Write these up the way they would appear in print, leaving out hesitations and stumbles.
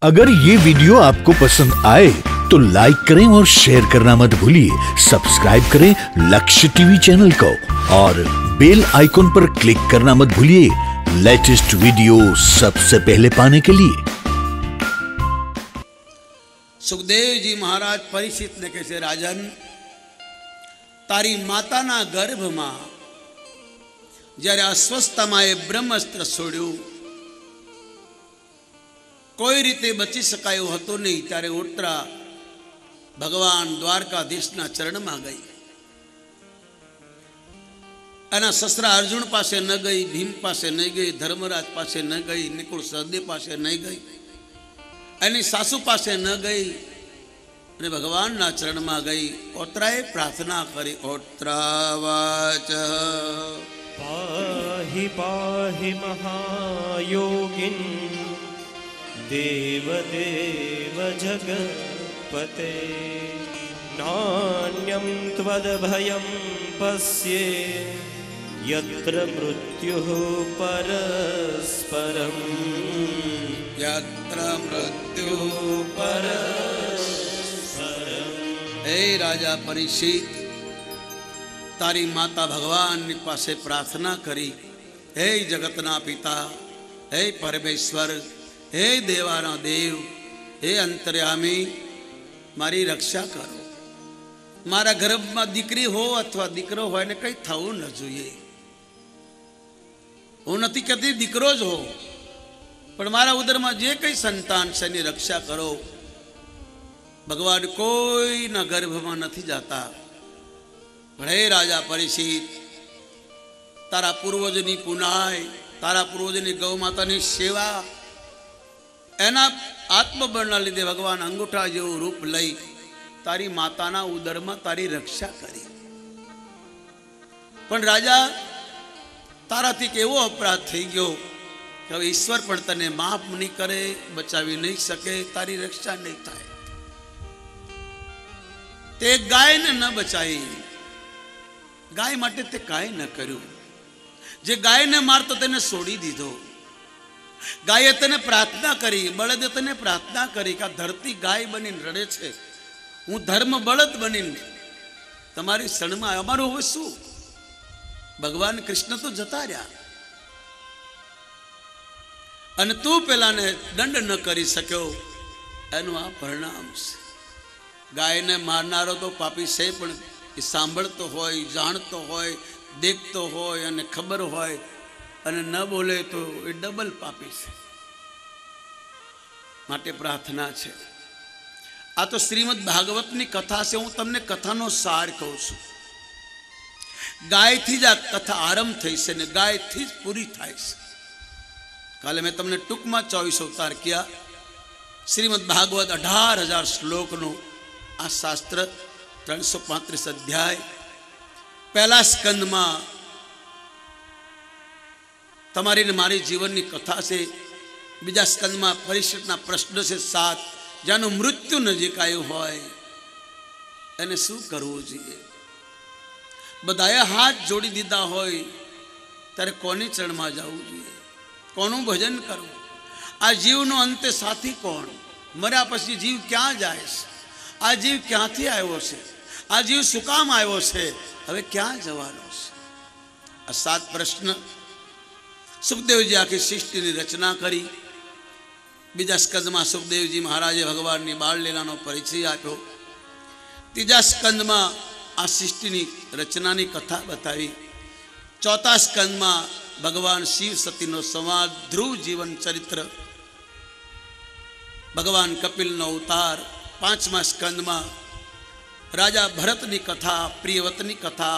अगर ये वीडियो आपको पसंद आए तो लाइक करें और शेयर करना मत भूलिए। सब्सक्राइब करें लक्ष्य टीवी चैनल को और बेल आइकॉन पर क्लिक करना मत भूलिए लेटेस्ट वीडियो सबसे पहले पाने के लिए। सुखदेव जी महाराज परीक्षित ने कहे, राजन तारी माताना गर्भ में जયારે અસ્વસ્થતામાં બ્રહ્માસ્ત્ર છોડ્યું, કોઈ રીતે બચી શકાયો હતો નહીં, ત્યારે ઓટરા ભગવાન દ્વારકાધીશના ચરણમાં ગઈ. એના સસરા અર્જુન પાસે ન ગઈ, ભીમ પાસે ન ગઈ, ધર્મરાજ પાસે ન ગઈ, નિકુળ સહદેવ પાસે ન ગઈ, એની સાસુ પાસે ન ગઈ અને ભગવાનના ચરણમાં ગઈ. ઓત્રાએ પ્રાર્થના કરી, ઓત્રાવાચ पाहि पाहि महायोगिन देवदेव जगत्पते नान्यं त्वदभयं पश्ये यत्र मृत्युः परस्परं यत्र मृत्युः परस्परं. हे राजा परीक्षित, तारी माता भगवान पासे प्रार्थना करी, हे जगतना पिता, हे परमेश्वर, हे देवाना देव, हे अंतर्यामी, मारी रक्षा करो. मारा गर्भ में दीकरी हो अथवा दीकरो हो ने कई थवू न जोईए. हूँ नथी कहती दीकरो ज हो, पण मारा उदर में जे कई संतान छे एनी रक्षा करो. भगवान कोई न गर्भ में नहीं जाता. हे राजा परीक्षित, तारा पूर्वजनी पुनाय, तारा पूर्वजनी गौ मातानी सेवा, एना आत्मबळना लीधे भगवान अंगूठा जेवुं रूप लई तारी माताना उदर में तारी रक्षा करी. पण राजा, ताराथी केवो अपराध थई गयो कि हवे ईश्वर पण तने माफ नहीं करे, बचावी नहीं सके, तारी रक्षा नहीं थाय. ते गाय ने न बचाई, गाय माटे ते काई न कर्यु. जे गाय ने मारतो तेने छोड़ी दीधो. गाये तने प्रार्थना करी, बळदे तने प्रार्थना करी कि धरती गाय बनी रड़े छे, हूँ धर्म बळद बनी तमारी शरण में अमारू होवे शुं? भगवान कृष्ण तो जता रह्या अने तू पेला ने दंड न करी सक्यो, एनु आ परिणाम छे. गाय ने मारनारो तो पापी छे, पण सांभळतो होय, जाणतो होय, देखतो होय अने खबर होय अने न बोले तो ए डबल पापी छे. माटे प्रार्थना छे. आ तो श्रीमद भागवतनी कथा से हूँ तमने कथानो सार कहूँ छुं. गाय थी ज आ कथा आरंभ थई छे ने गाय थी ज पूरी थाय छे. काले मैं तमने टूंक में 24 अवतार किया. श्रीमद भागवत 18,000 श्लोकनो आ शास्त्र, 335 अध्याय. पहला स्कंद में तमारी ने मारी जीवन की कथा से, बीजा स्कंद में परीक्षित प्रश्न से 7 जानु मृत्यु नजीक आयु होय एने शू करवू जोईए. बधाए हाथ जोड़ी दीधा होय त्यारे कोनी चरण में जावू जोईए, कोनु भजन करवू. आ जीवनो अंते साथी कोण? मर्या पछी जीव क्या जाए? आ जीव क्यांथी आव्यो छे? आ जीव शुं काम आव्यो छे? हवे क्या जवानो छे? आ 7 प्रश्न. सुखदेव जी आखी सृष्टि की रचना करी. बीजा स्कंद में सुखदेव जी महाराजे भगवान की बाळ लीलानो परिचय आप्यो. तीजा स्कंद में आ सृष्टि की रचना की कथा बतावी. चौथा स्कंद में भगवान शिव सती नो संवाद, ध्रुव जीवन चरित्र, भगवान कपिल नो अवतार. 5मा स्कंद में राजा भरत की कथा, प्रियवतनी कथा.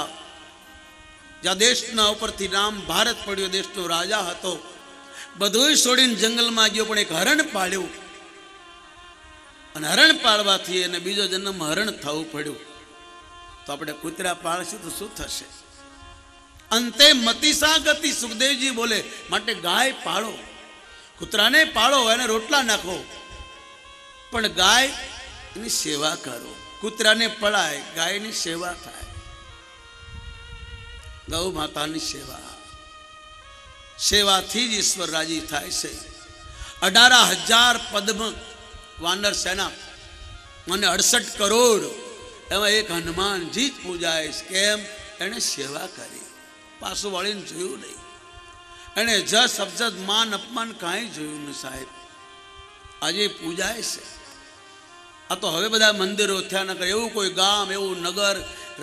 ज्या देशना उपरथी नाम भारत पड्यो, देशनो राजा हतो, बधुंय छोड़ीने जंगल में गयो पण एक हरण पाळ्यो अने हरण पाळवाथी एने बीजो जन्म हरण थवुं पड्युं. तो आपणे कूतरा पाळशुं तो शुं थशे? अंते मतीसा गति. सुखदेव जी बोले माटे गाय पाळो, कूतराने पाळो, एने रोटला नाखो, पण गाय एनी सेवा करो. कूतरा ने पड़ाय, गाय नी सेवा थाय. गौ माता नी सेवा, सेवा थी ज ईश्वर राजी थाय छे. 18,000 पद में વાનર સેના અને 68 કરોડ એમાં એક હનુમાનજી જ પૂજાય. કેમ? એને સેવા કરી, પાછું વળીને જોયું નહીં, એને જસ અબજદ માન અપમાન કાંઈ જોયું નહીં સાહેબ. આજે પૂજાય છે. આ તો હવે બધા મંદિરો થયા. નગર એવું કોઈ ગામ, એવું નગર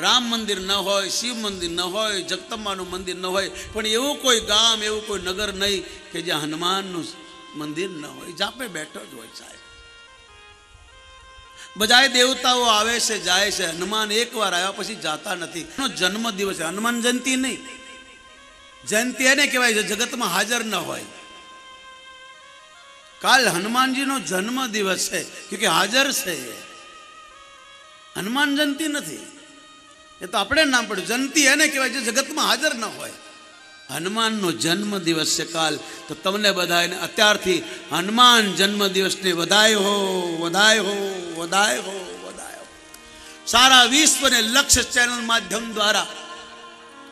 રામ મંદિર ન હોય, શિવ મંદિર ન હોય, જગદંબાનું મંદિર ન હોય, પણ એવું કોઈ ગામ, એવું કોઈ નગર નહીં કે જ્યાં હનુમાનનું મંદિર ન હોય. જાપે બેઠો જ હોય સાહેબ. બધાય દેવતાઓ આવે છે, જાય છે. હનુમાન એકવાર આવ્યા પછી જાતા નથી. એનો જન્મ દિવસ છે, હનુમાન જયંતિ નહીં. જયંતિ એને કહેવાય છે જગતમાં હાજર ન હોય. કાલ હનુમાનજીનો જન્મ દિવસ છે કે હાજર છે. હનુમાન જયંતિ નથી, એ તો આપણે નામ પડ્યું. જયંતિ એને કહેવાય છે જગતમાં હાજર ન હોય. હનુમાનનો જન્મ દિવસ છે કાલ. તો તમને બધાને અત્યારથી હનુમાન જન્મ દિવસની વધાય હો, વધાય હો, વધાય હો, વધાય હો. સારા વિશ્વને લક્ષ્ય ચેનલ માધ્યમ દ્વારા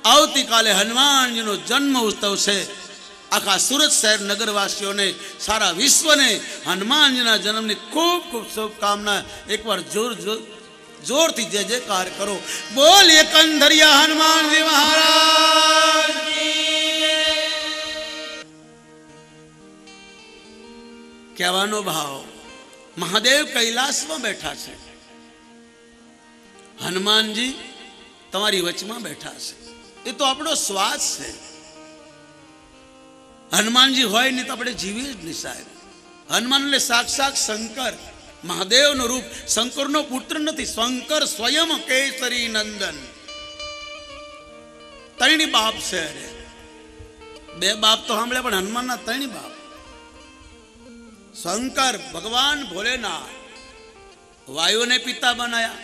આવતીકાલે હનુમાનજીનો જન્મ ઉત્સવ છે. આખા સુરત શહેર નગરવાસીઓને, સારા વિશ્વને હનુમાનજીના જન્મની ખૂબ ખૂબ શુભકામના. એકવાર જોરથી જય જયકાર કરો. બોલીએ કંધરિયા હનુમાનજી મહારાજ. કહેવાનો ભાવ, મહાદેવ કૈલાસમાં બેઠા છે, હનુમાનજી તમારી વચમાં બેઠા છે. એ તો આપણો શ્વાસ છે. હનુમાનજી હોય નહીં તો આપણે જીવીએ જ નહીં સાહેબ. હનુમાન એટલે સાક્ષાત શંકર, મહાદેવનું રૂપ. શંકરનો પુત્ર નથી, શંકર સ્વયં કેસરી નંદન. ત્રણેય બાપ છે. અરે બે બાપ તો સાંભળે, પણ હનુમાનના ત્રણેય બાપ. શંકર ભગવાન ભોલેનાથ વાયુને પિતા બનાવ્યા,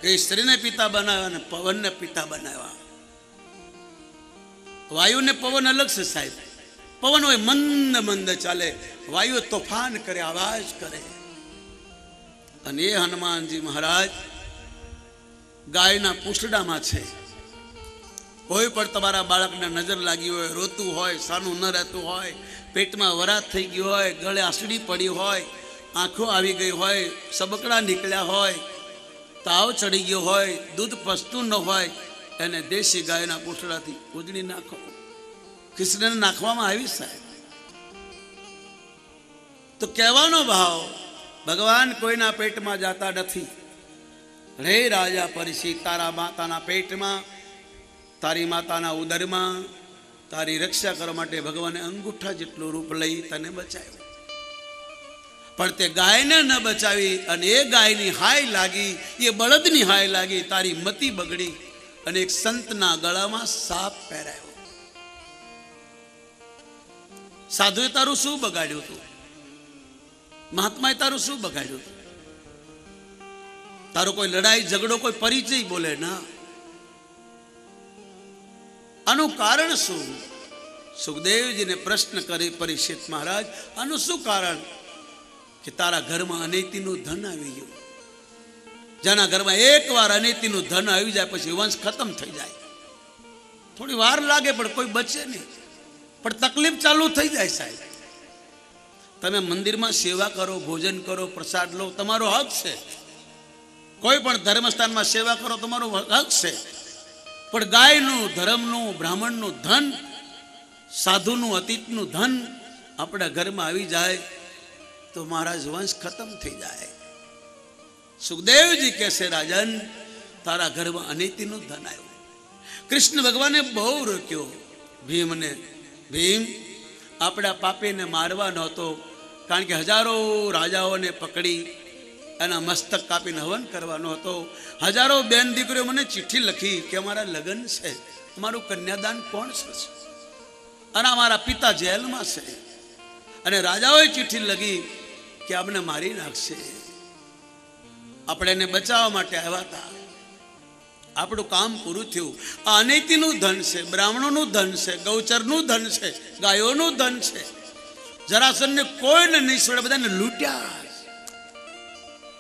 કેસરીને પિતા બનાવ્યા અને પવનને પિતા બનાવ્યા. વાયુને પવન અલગ છે સાહેબ. પવન હોય મંદ મંદ ચાલે, વાયુ તોફાન કરે, આવાજ કરે. અને એ હનુમાનજી મહારાજ ગાયના પૂંછડામાં છે. કોઈ પણ તમારા બાળકને નજર લાગી હોય, રોતું હોય, સાનું ન રહેતું હોય, પેટમાં વરાત થઈ ગઈ હોય, ગળે આસડી પડી હોય, આંખો આવી ગઈ હોય, સબકડા નીકળ્યા હોય, તાવ ચડી ગયો હોય, દૂધ પસતું ન હોય, એને દેશી ગાયના પૂંછડાથી ઉજળી નાખો. કૃષ્ણને નાખવામાં આવી સાહેબ. તો કહેવાનો ભાવ, ભગવાન કોઈના પેટમાં જાતા નથી. રે રાજા પરીક્ષિત, તારા માતાના પેટમાં, તારી માતાના ઉદરમાં તારી રક્ષા કરવા માટે ભગવાને અંગૂઠા જેટલું રૂપ લઈ તને બચાવ્યો. પણ તે ગાયને ન બચાવી અને એ ગાયની હાય લાગી, એ બળદની હાય લાગી, તારી મતિ બગડી અને એક સંતના ગળામાં સાપ પહેરાયો. સાધુએ તારું શું બગાડ્યું હતું? મહાત્માએ તારું શું બગાડ્યું હતું? તારો કોઈ લડાઈ ઝઘડો, કોઈ પરિચય બોલે ના. આનું કારણ શું? સુખદેવજીને પ્રશ્ન કરે પરીક્ષિત મહારાજ, આનું શું કારણ? કે તારા ઘરમાં અનૈતિનું ધન આવી ગયું. જેના ઘરમાં એકવાર અનૈતિનું ધન આવી જાય પછી વંશ ખતમ થઈ જાય. થોડી વાર લાગે પણ કોઈ બચે નહીં, પણ તકલીફ ચાલુ થઈ જાય સાહેબ. તમે મંદિરમાં સેવા કરો, ભોજન કરો, પ્રસાદ લો, તમારો હક છે. કોઈ પણ ધર્મસ્થાનમાં સેવા કરો, તમારો હક છે. પણ ગાયનું, ધર્મનું, બ્રાહ્મણનું ધન, સાધુનું, અતીતનું ધન આપણા ઘરમાં આવી જાય તો મહારાજ વંશ ખતમ થઈ જાય. સુખદેવજી કહેશે, રાજન તારા ઘરમાં અનૈતિનું ધન આવ્યું. કૃષ્ણ ભગવાને બહુ રોક્યો ભીમને. ભીમ, આપણા પાપીને મારવા નહોતો, કારણ કે હજારો રાજાઓને પકડી એના મસ્તક કાપીને હવન કરવાનો હતો. હજારો બેન દીકરીઓ મને ચિઠ્ઠી લખી કે અમારા લગ્ન છે, અમારું કન્યાદાન કોણ થશે, અને અમારા પિતા જેલમાં છે. અને રાજાઓએ ચિઠ્ઠી લખી કે આપણે મારી નાખશે. આપણે એને બચાવવા માટે આવ્યા હતા. આપણું કામ પૂરું થયું. આ અનૈતિનું ધન છે, બ્રાહ્મણોનું ધન છે, ગૌચરનું ધન છે, ગાયોનું ધન છે. જરાસંધને કોઈને નહીં છોડે, બધાને લૂંટ્યા.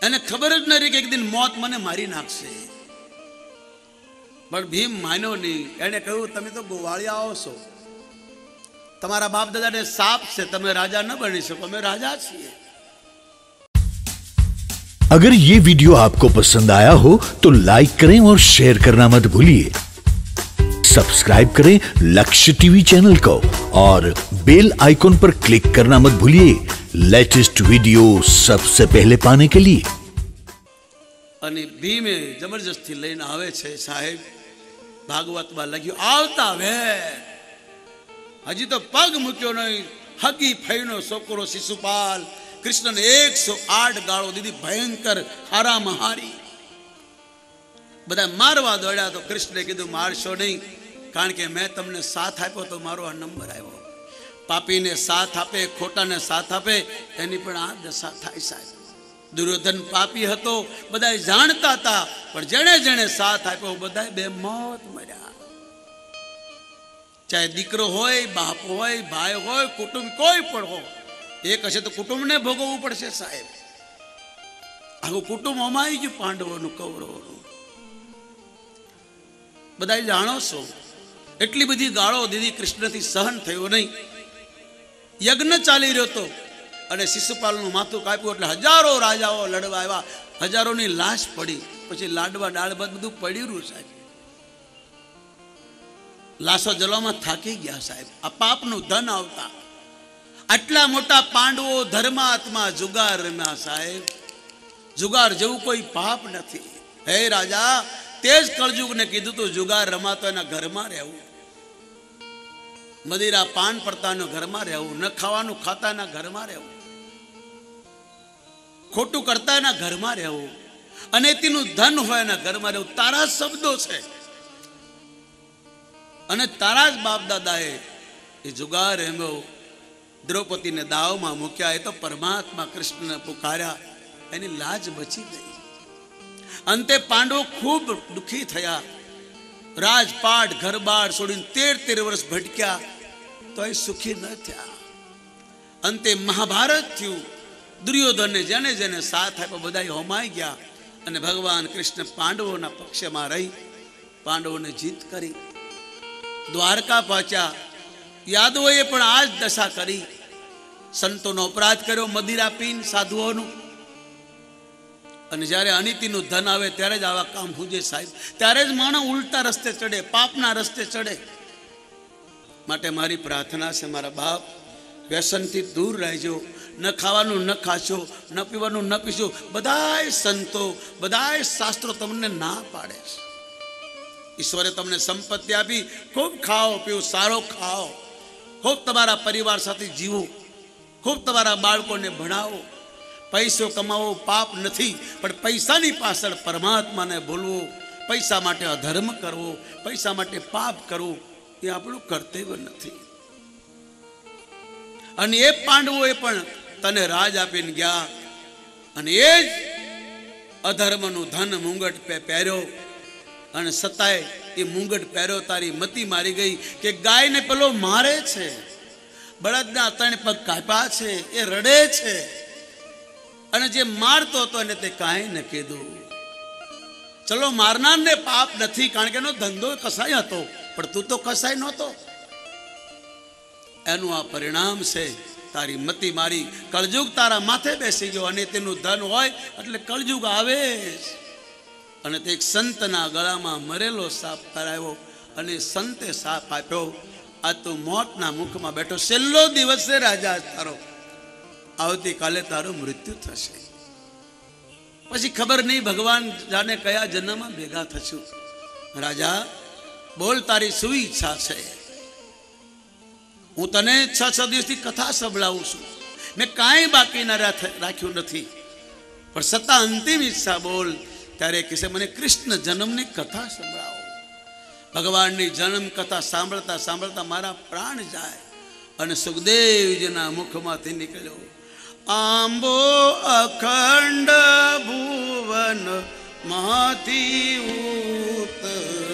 એને ખબર જ ન રહી કે એક દિન મોત મને મારી નાખશે. પણ ભીમ માન્યો નહીં. એને કહ્યું, તમે તો ગોવાળિયાઓ છો, તમારા બાપ દાદાને સાપ છે, તમે રાજા ન બની શકો, અમે રાજા છીએ. अगर ये वीडियो आपको पसंद आया हो तो लाइक करें और शेयर करना मत भूलिए। सब्सक्राइब करें लक्ष्य टीवी चैनल को और बेल आइकॉन पर क्लिक करना मत भूलिए लेटेस्ट वीडियो सबसे पहले पाने के लिए। અને ભીમે જબરજસ્તી લઈને આવે છે સાહેબ, ભાગવતમાં લખ્યું આવતા વે હજી તો પગ મૂક્યો નહીં, હગી ફઈનો છોકરો શિશુપાલ કૃષ્ણને 108 ગાળો દીધી, ભયંકર હારામહારી, બધા મારવા દોડ્યા તો કૃષ્ણે કીધું મારશો નહીં, કારણ કે મેં તમને સાથ આપ્યો તો મારો આ નંબર આવ્યો। પાપીને સાથ આપે, ખોટાને સાથ આપે એની પણ આ દશા થાય સાહેબ। दुर्योधन पापी हतो, बधाय जानता था, पर जेने जेने साथ आप्यो बधाय बेमौत मर्या। चाहे दीकरो होय, बाप होय, भाई होय, कुटुंब कोई पण हो, एक हशे तो कुटुंब ने भोगवવું પડશે साहेब। आखું कुटुंब અમાઈ ગયું પાંડવોનું, કૌરવોનું, બધાય જાણો છો। એટલી બધી ગાળો દીધી, કૃષ્ણથી સહન થયો નહીં। યજ્ઞ ચાલી રહ્યો તો અને શિશુપાલનું માથું કાપ્યું એટલે હજારો રાજાઓ લડવા આવ્યા, હજારોની લાશ પડી, પછી લાડવા દાળ ભાત બધું પડ્યું રહ્યું સાહેબ। લાશો જલવામાં થાકી ગયા સાહેબ। આ પાપનું ધન આવતા આટલા મોટા પાંડવો ધર્માત્મા જુગાર રમ્યા સાહેબ। જુગાર જેવું કોઈ પાપ નથી। હે રાજા, તેજ કળજુગને કીધું તું જુગાર રમાતો એના ઘરમાં રહેવું, મદિરા પાન પડતાનો ઘરમાં રહેવું, ન ખાવાનું ખાતા એના ઘરમાં રહેવું, ખોટું કરતા એના ઘરમાં રહેવું, અનેતીનું ધન હોય એના ઘરમાં રહેવું। તારા શબ્દો છે અને તારા જ બાપ દાદાએ એ જુગાર એમો દ્રૌપદીને દાવમાં મૂક્યા। એ તો પરમાત્મા કૃષ્ણને પુકાર્યા, એની લાજ બચી ગઈ। અંતે પાંડવો ખૂબ દુઃખી થયા, રાજપાટ ઘરબાર છોડીને 13 વર્ષ ભટક્યા તો એ સુખી ન થયા। અંતે મહાભારત થયું। દુર્યોધનને જેને જેને સાથ આપ્યો બધા હોમાઈ ગયા અને ભગવાન કૃષ્ણ પાંડવોના પક્ષમાં રહી પાંડવોને જીત કરી, દ્વારકા પહોંચ્યા। યાદવોએ પણ આ જ દશા કરી, સંતોનો અપરાધ કર્યો, મદિરા પીન સાધુઓનું। અને જ્યારે અનિતિનું ધન આવે ત્યારે જ આવા કામ હુજે સાહેબ, ત્યારે જ માણસ ઉલટા રસ્તે ચડે, પાપના રસ્તે ચડે। માટે મારી પ્રાર્થના છે મારા બાપ, વ્યસનથી દૂર રહેજો। ન ખાવાનું ન ખાશો, ન પીવાનું ન પીશો, બધાય સંતો બધાય શાસ્ત્રો તમને ના પાડે છે। ઈશ્વરે તમને સંપત્તિ આપી, ખૂબ ખાઓ પીઓ, સારો ખાઓ, ખૂબ તમારા પરિવાર સાથે જીવો, ખૂબ તમારા બાળકોને ભણાવો। પૈસો કમાવો પાપ નથી, પણ પૈસાની પાછળ પરમાત્માને ભૂલવો, પૈસા માટે અધર્મ કરવો, પૈસા માટે પાપ કરવું એ આપણું કર્તવ્ય નથી। અને એ પાંડવોએ પણ તને રાજ આપીને ગયા અને એ જ અધર્મનું ધન મુંગટ પહેર્યો અને સતાય એ મુંગટ પહેર્યો તારી મતી મારી ગઈ કે ગાયને પેલો મારે છે, બળદના 3 પગ કાપ્યા છે, એ રડે છે અને જે મારતો હતો એને તે કાંઈ ન કીધું। ચલો મારનારને પાપ નથી, કારણ કે એનો ધંધો કસાય હતો, પણ તું તો કસાય નહોતો। એનું આ પરિણામ છે, તારી મતી મારી, કળજુગ તારા માથે બેસી ગયો। અને તેનું ધન હોય એટલે કળજુગ આવે અને તે એક સંતના ગળામાં મરેલો સાપ કરાવ્યો અને સંતે સાપ આપ્યો। આ તું મોતના મુખમાં બેઠો, છેલ્લો દિવસ છે રાજા તારો, આવતીકાલે તારું મૃત્યુ થશે। પછી ખબર નહીં ભગવાન જાને કયા જન્મમાં ભેગા થશું। રાજા બોલ, તારી શું ઈચ્છા છે? હું તને 6 દિવસથી કથા સંભળાવું છું, મેં કાંઈ બાકી ના રાખ્યું નથી, પણ છતાં અંતિમ ઈચ્છા બોલ। ત્યારે કહેશે મને કૃષ્ણ જન્મની કથા સંભળાવો। ભગવાનની જન્મ કથા સાંભળતા સાંભળતા મારા પ્રાણ જાય અને સુખદેવજીના મુખમાંથી નીકળ્યો આંબો અખંડ ભુવન માંથી ઉતર્યો।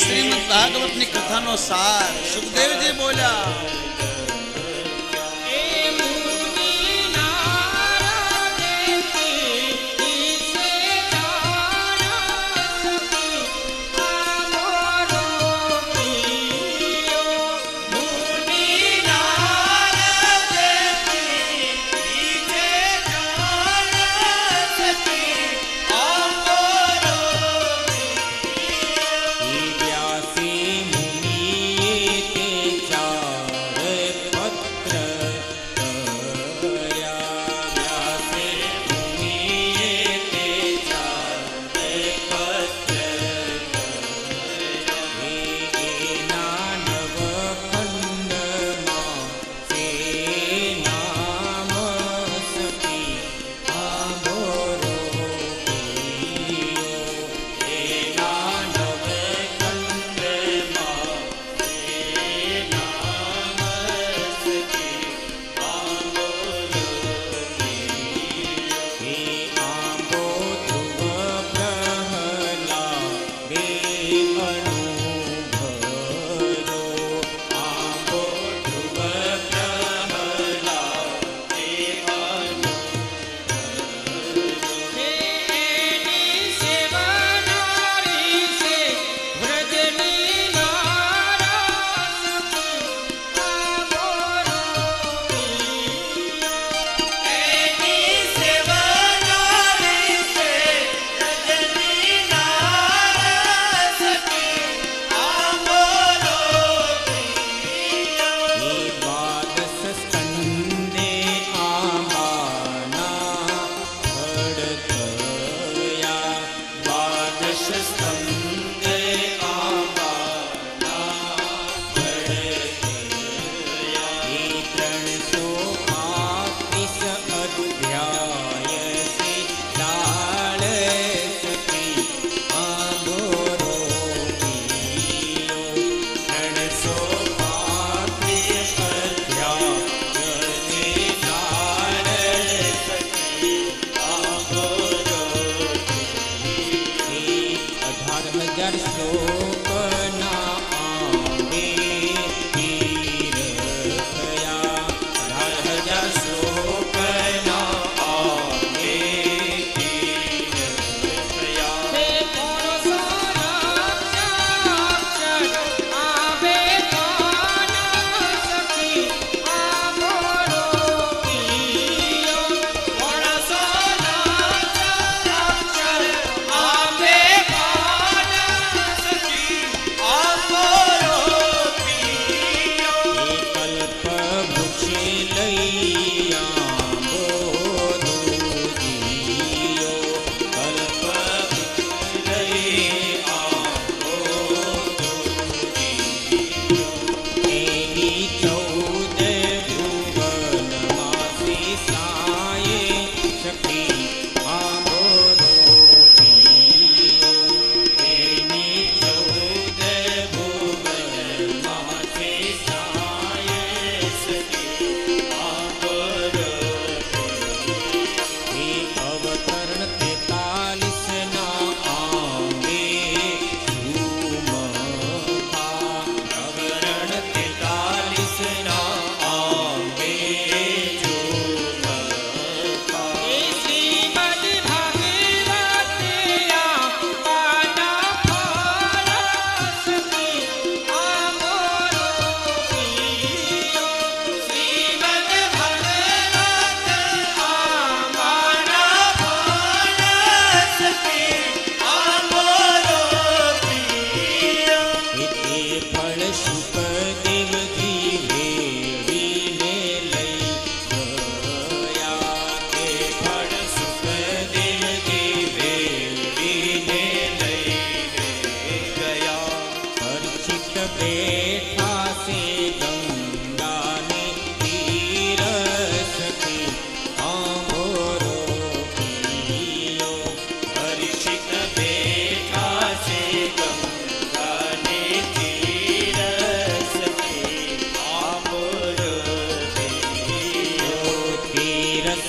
श्रीमद भागवत ની કથાનો સાર સુખદેવજી બોલ્યા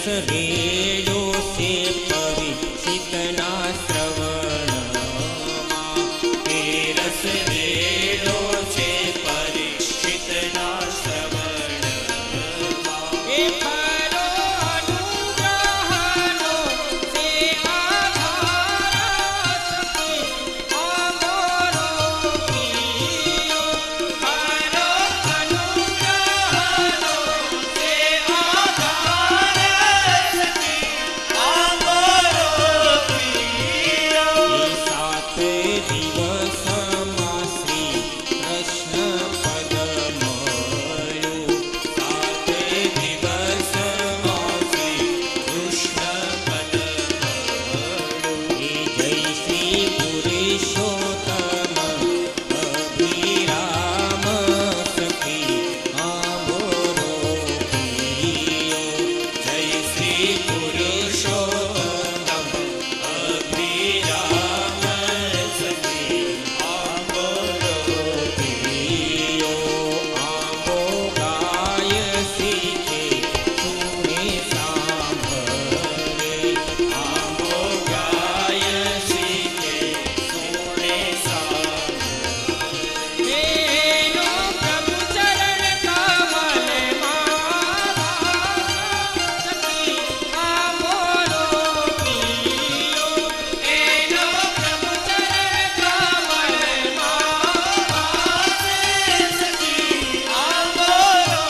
રેડો છે પરીક્ષિતના શ્રવણમાં, એ રસ રેડો છે પરીક્ષિતના શ્રવણમાં. એ ખરો અનુગ્રહનો છે આધાર સખી, અમારો પ્રિય. ખરો અનુગ્રહનો છે આધાર સખી, અમારો પ્રિય. એ સાત દિવસમાં શ્રી કૃષ્ણ પદ મળ્યું, સાત દિવસમાં શ્રી કૃષ્ણ પદ મળ્યું. એ જય શ્રી પુરુષોત્તમ અભિરામ સખી, અમારો પ્રિય. જય શ્રી પુરુષોત્તમ અભિરામ સખી, અમારો પ્રિય. આંબો ગાય શીખે સુને સાંભળે, આંબો ગાય શીખે સુને સાંભળે. એનો પ્રભુ ચરણ કમલમાં સખી, અમારો પ્રિય. એનો પ્રભુ ચરણ કમલમાં સખી, અમારો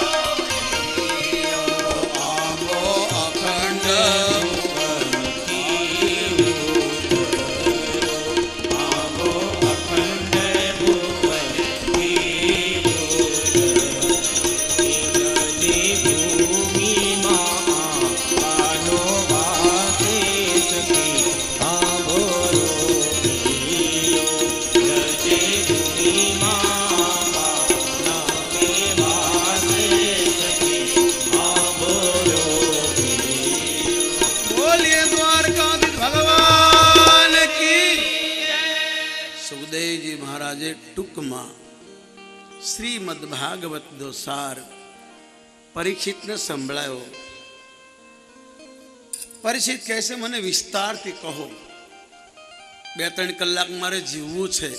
પ્રિય. આંબો અખંડ આંબો અખંડ ભૂમિમાં પાનો વાસે સખી, અમારો પ્રિય. રજે ભૂમિમાં પાના વાસે સખી, અમારો પ્રિય. બોલીએ દ્વારકાધીશ ભગવાન કી. સુખદેવજી મહારાજે ટૂંકમાં શ્રીમદ ભાગવત નો સાર પરીક્ષિતને સંભળાયો. પરીક્ષિત કહે છે, મને વિસ્તારથી કહો, 2-3 કલાક મારે જીવવું છે.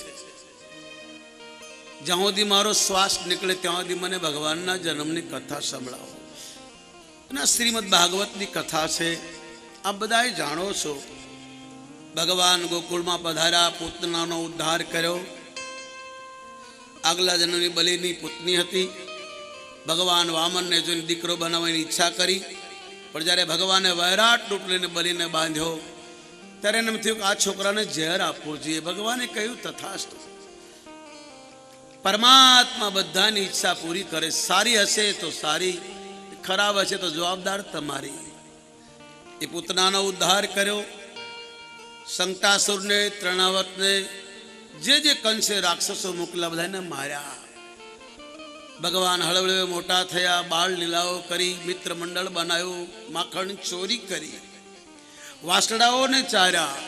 જ્યાં સુધી મારો શ્વાસ નીકળે ત્યાં સુધી મને ભગવાનના જન્મની કથા સંભળાવો. અને આ શ્રીમદ ભાગવતની કથા છે, આ બધાએ જાણો છો. ભગવાન ગોકુળમાં પધાર્યા, પૂતનાનો ઉદ્ધાર કર્યો. આગલા જન્મની બલિની પુતની હતી. ભગવાન વામનને જોઈને દીકરો બનાવવાની ઈચ્છા કરી, પણ જ્યારે ભગવાને વૈરાટ રૂપ લઈને બલિને બાંધ્યો ત્યારે એમ થયું કે આ છોકરાને ઝેર આપવું જોઈએ. ભગવાને કહ્યું તથાસ્તુ. પરમાત્મા બધાની ઈચ્છા પૂરી કરે. સારી હશે તો સારી, ખરાબ હશે તો જવાબદાર તમારી. એ પૂતનાનો ઉદ્ધાર કર્યો. શંકાસુરને, ત્રણાવતને, જે કંસે રાક્ષસો મોકલા બધાને માર્યા. ભગવાન હળવળે મોટા થયા, બાળ લીલાઓ કરી, મિત્ર મંડળ બનાવ્યું, માખણ ચોરી કરી, વાસડાઓને ચાર્યા.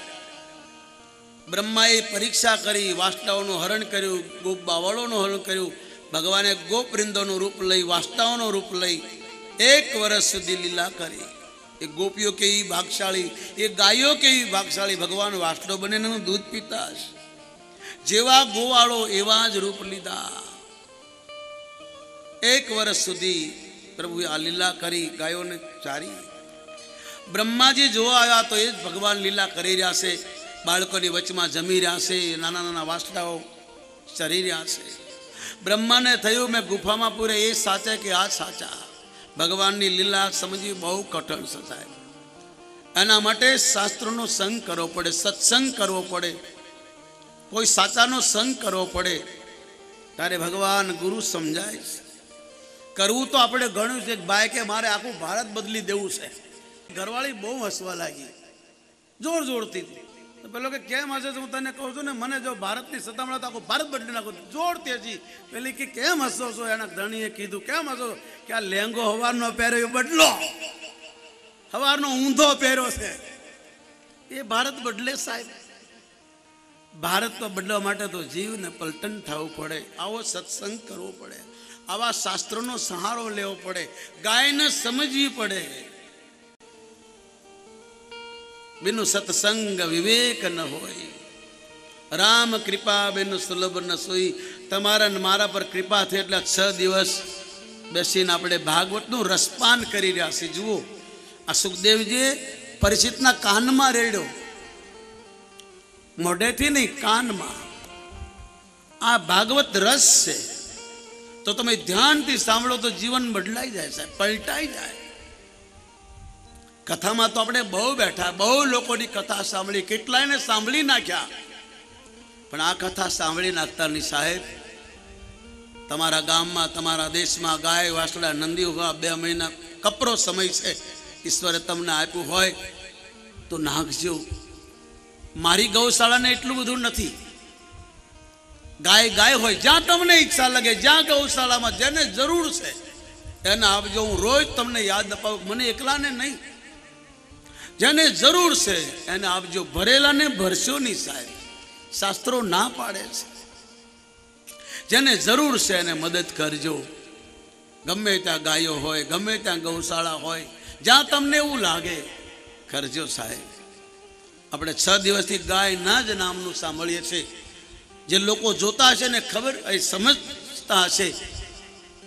બ્રહ્માએ પરીક્ષા કરી, વાસડાઓનું હરણ કર્યું, ગોપ બાવળોનું હરણ કર્યું. ભગવાને ગોપવૃંદોનું રૂપ લઈ, વાસડાઓનું રૂપ લઈ 1 વર્ષ સુધી લીલા કરી. એ ગોપીઓ કેવી ભાગશાળી, એ ગાયો કેવી ભાગશાળી. ભગવાન વાસડો બને દૂધ પીતા હશે. જેવા ગોવાળો એવા જ રૂપ લીધા. 1 વર્ષ સુધી પ્રભુએ આ લીલા કરી, ગાયોને ચારી. બ્રહ્માજી જોવા આવ્યા તો એ જ ભગવાન લીલા કરી રહ્યા છે. બાળકોની વચમાં જમી રહ્યા છે, નાના નાના વાસડાઓ ચરી રહ્યા છે. બ્રહ્માને થયું મેં ગુફામાં પૂરે એ સાચા કે આ સાચા. ભગવાનની લીલા સમજવી બહુ કઠણ છે સાહેબ. એના માટે શાસ્ત્રોનો સંગ કરવો પડે, સત્સંગ કરવો પડે, કોઈ સાચાનો સંગ કરવો પડે, ત્યારે ભગવાન ગુરુ સમજાય છે. કરવું તો આપણે ઘણું છે. ભાઈ કે મારે આખું ભારત બદલી દેવું છે. ઘરવાળી બહુ હસવા લાગી, જોર જોરથી. પેલો કે કેમ હશે? હું તને કહું છું ને, મને જો ભારતની સત્તા મળે તો આખું ભારત બદલી નાખું. જોરથી હજી. પેલી કે કેમ હસો છો? એના ધણીએ કીધું કેમ હસો? કે આ લેંગો હવારનો પહેર્યો એ બદલો, હવારનો ઊંધો પહેર્યો છે, એ ભારત બદલે સાહેબ. ભારત તો બદલવા માટે તો જીવને પલટન થવું પડે. આવો સત્સંગ કરવો પડે, આવા શાસ્ત્રોનો સહારો લેવો પડે, ગાયને સમજવી પડે. बिनु सत्संग विवेक न होय। राम कृपा बिनु सुलभ न सोई। तमारा ने मारा पर कृपा थी એટલે 6 દિવસ બેસીને આપણે ભાગવતનું રસપાન કરી રહ્યા છીએ। જુઓ, આ સુખદેવજીએ પરિચિતના કાનમાં રેડ્યો, મોઢેથી નહીં, કાનમાં। આ ભાગવત રસ છે, તો તમે ધ્યાનથી સાંભળો તો જીવન બદલાઈ જાય સાહેબ, પલટાઈ જાય। કથામાં તો આપણે બહુ બેઠા, બહુ લોકોની કથા સાંભળી, કેટલાયને સાંભળી નાખ્યા, પણ આ કથા સાંભળી નાખતાની સાહેબ તમારા ગામમાં, તમારા દેશમાં ગાય વાસડા નંદી હોવા 2 મહિના કપરો સમય છે, ઈશ્વરે તમને આપ્યું હોય તો નાખજો। મારી ગૌશાળાને એટલું બધું નથી, ગાય ગાય હોય, જ્યાં તમને ઈચ્છા લાગે, જ્યાં ગૌશાળામાં જેને જરૂર છે એને આપજો। હું રોજ તમને યાદ અપાવું, મને એકલાને નહીં, જેને જરૂર છે એને આપજો। ભરેલાને ભરશો નહીં સાહેબ, શાસ્ત્રો ના પાડે છે। જેને જરૂર છે એને મદદ કરજો। ગમે ત્યાં ગાયો હોય, ગમે ત્યાં ગૌશાળા હોય, જ્યાં તમને એવું લાગે કરજો સાહેબ। આપણે 6 દિવસથી ગાયના જ નામનું સાંભળીએ છીએ। જે લોકો જોતા હશે ને ખબર સમજતા હશે